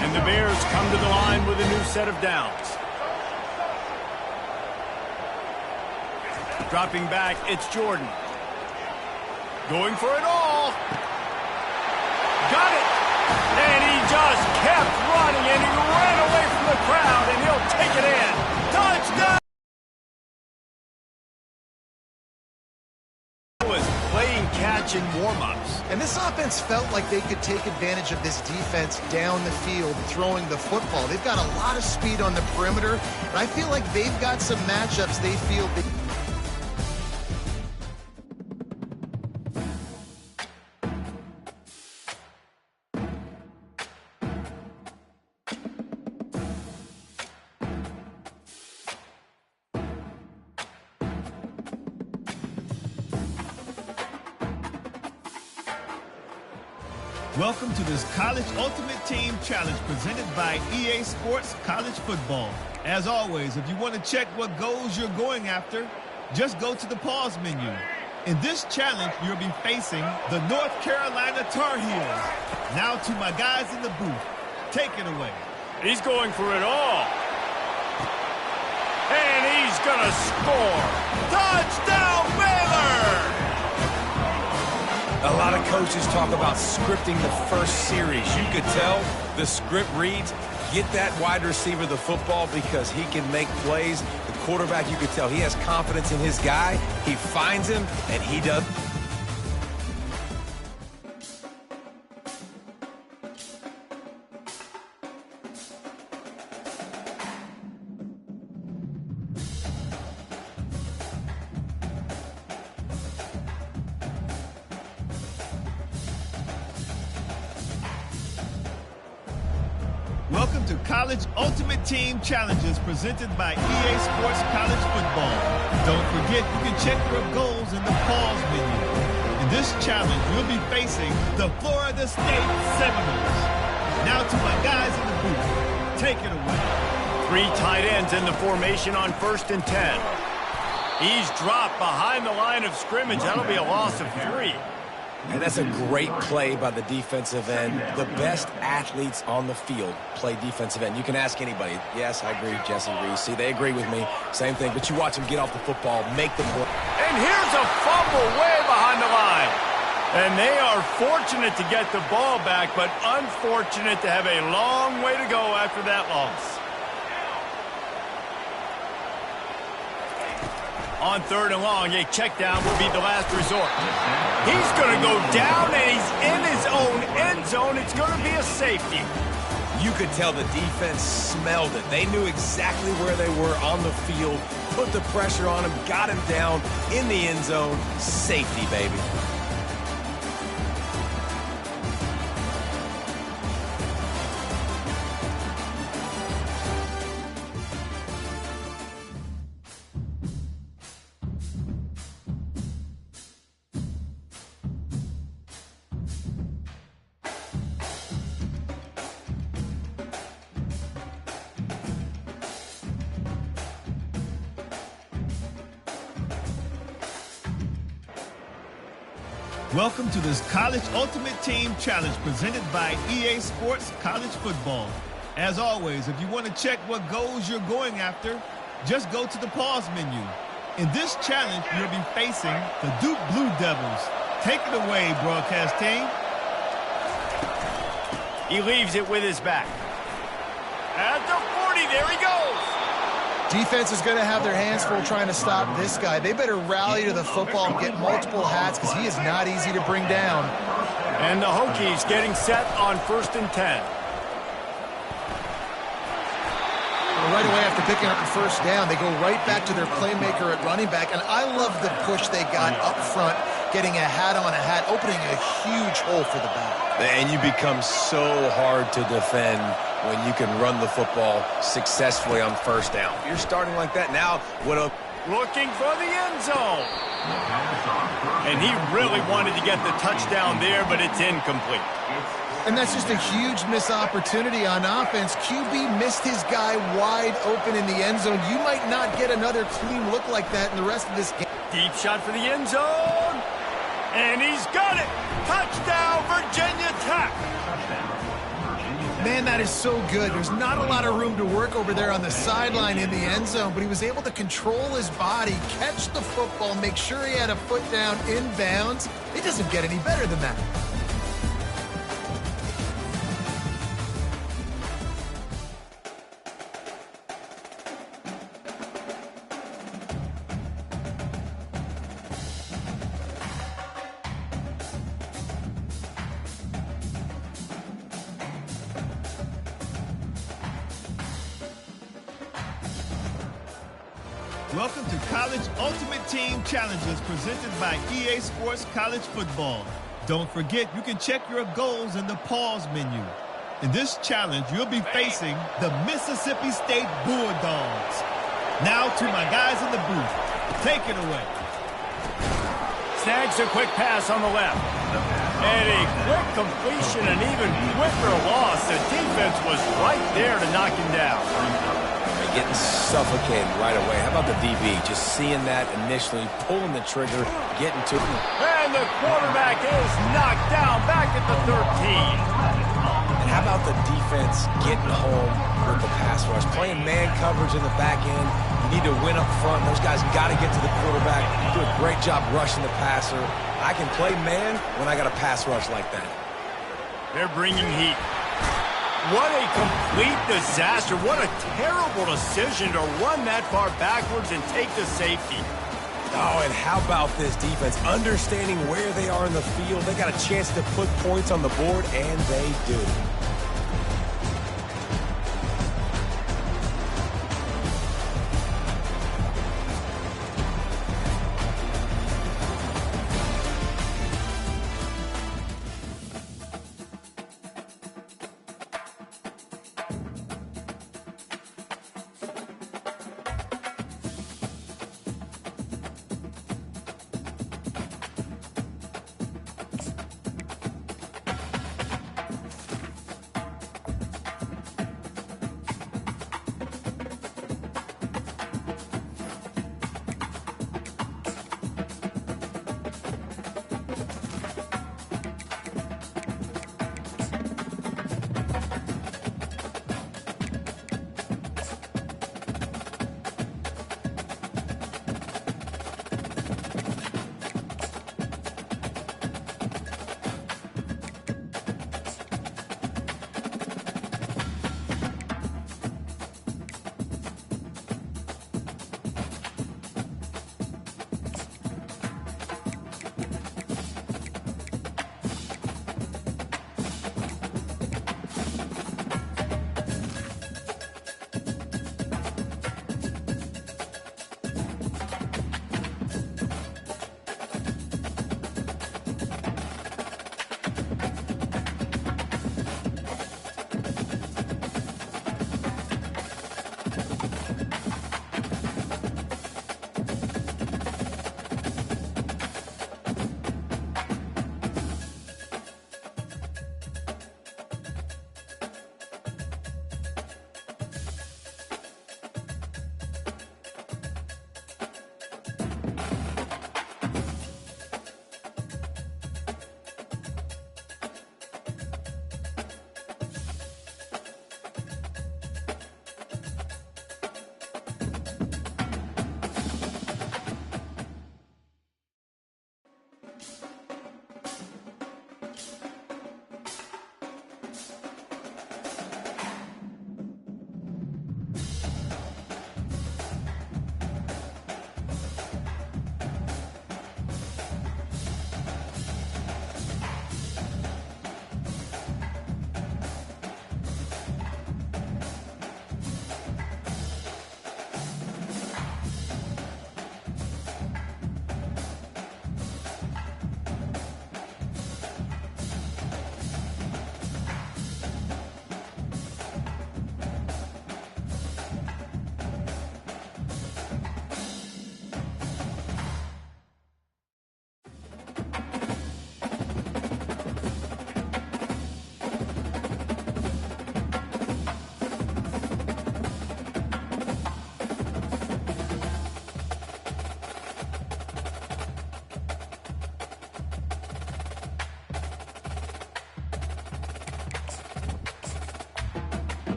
And the Bears come to the line with a new set of downs. Dropping back, it's Jordan. Going for it all. Got it. And he just kept running, and he ran away from the crowd, and he'll take it in. Touchdown! Was playing catch in warm-ups. And this offense felt like they could take advantage of this defense down the field throwing the football. They've got a lot of speed on the perimeter, and I feel like they've got some matchups they feel they... Welcome to this College Ultimate Team Challenge presented by EA Sports College Football. As always, if you want to check what goals you're going after, just go to the pause menu. In this challenge, you'll be facing the North Carolina Tar Heels. Now to my guys in the booth. Take it away. He's going for it all. And he's going to score. Touchdown, Baylor! A lot of coaches talk about scripting the first series. You could tell the script reads, get that wide receiver the football because he can make plays. The quarterback, you could tell he has confidence in his guy. He finds him, and he does. Welcome to College Ultimate Team Challenges presented by EA Sports College Football. Don't forget, you can check your goals in the pause menu. In this challenge, you'll be facing the Florida State Seminoles. Now to my guys in the booth. Take it away. 3 tight ends in the formation on 1st and 10. He's dropped behind the line of scrimmage. That'll be a loss of 3. And that's a great play by the defensive end. The best athletes on the field play defensive end. You can ask anybody. Yes, I agree, Jesse Reese. See, they agree with me. Same thing. But you watch them get off the football, make the play. And here's a fumble way behind the line. And they are fortunate to get the ball back, but unfortunate to have a long way to go after that loss. On 3rd and long, a check down will be the last resort. He's going to go down, and he's in his own end zone. It's going to be a safety. You could tell the defense smelled it. They knew exactly where they were on the field, put the pressure on him, got him down in the end zone. Safety, baby. Welcome to this College Ultimate Team Challenge presented by EA Sports College Football. As always, if you want to check what goals you're going after, just go to the pause menu. In this challenge, you'll be facing the Duke Blue Devils. Take it away, broadcast team. He leaves it with his back. At the 40, there he goes. Defense is going to have their hands full trying to stop this guy. They better rally to the football and get multiple hats because he is not easy to bring down. And the Hokies getting set on 1st and 10. The right away after picking up the first down, they go right back to their playmaker at running back, and I love the push they got up front, getting a hat on a hat, opening a huge hole for the back. And you become so hard to defend when you can run the football successfully on first down. You're starting like that now. Looking for the end zone. And he really wanted to get the touchdown there, but it's incomplete. And that's just a huge missed opportunity on offense. QB missed his guy wide open in the end zone. You might not get another clean look like that in the rest of this game. Deep shot for the end zone. And he's got it. Touchdown, Virginia Tech. Man, that is so good. There's not a lot of room to work over there on the sideline in the end zone, but he was able to control his body, catch the football, make sure he had a foot down inbounds. It doesn't get any better than that. Welcome to College Ultimate Team Challenges presented by EA Sports College Football. Don't forget, you can check your goals in the pause menu. In this challenge, you'll be facing the Mississippi State Bulldogs. Now to my guys in the booth. Take it away. Snags a quick pass on the left. And a quick completion, an even quicker loss. The defense was right there to knock him down. Getting suffocated right away. How about the DB? Just seeing that initially, pulling the trigger, getting to him. And the quarterback is knocked down back at the 13. And how about the defense getting home with the pass rush? Playing man coverage in the back end. You need to win up front. Those guys got to get to the quarterback. Do a great job rushing the passer. I can play man when I got a pass rush like that. They're bringing heat. What a complete disaster. What a terrible decision to run that far backwards and take the safety. Oh, and how about this defense? Understanding where they are in the field. They got a chance to put points on the board, and they do.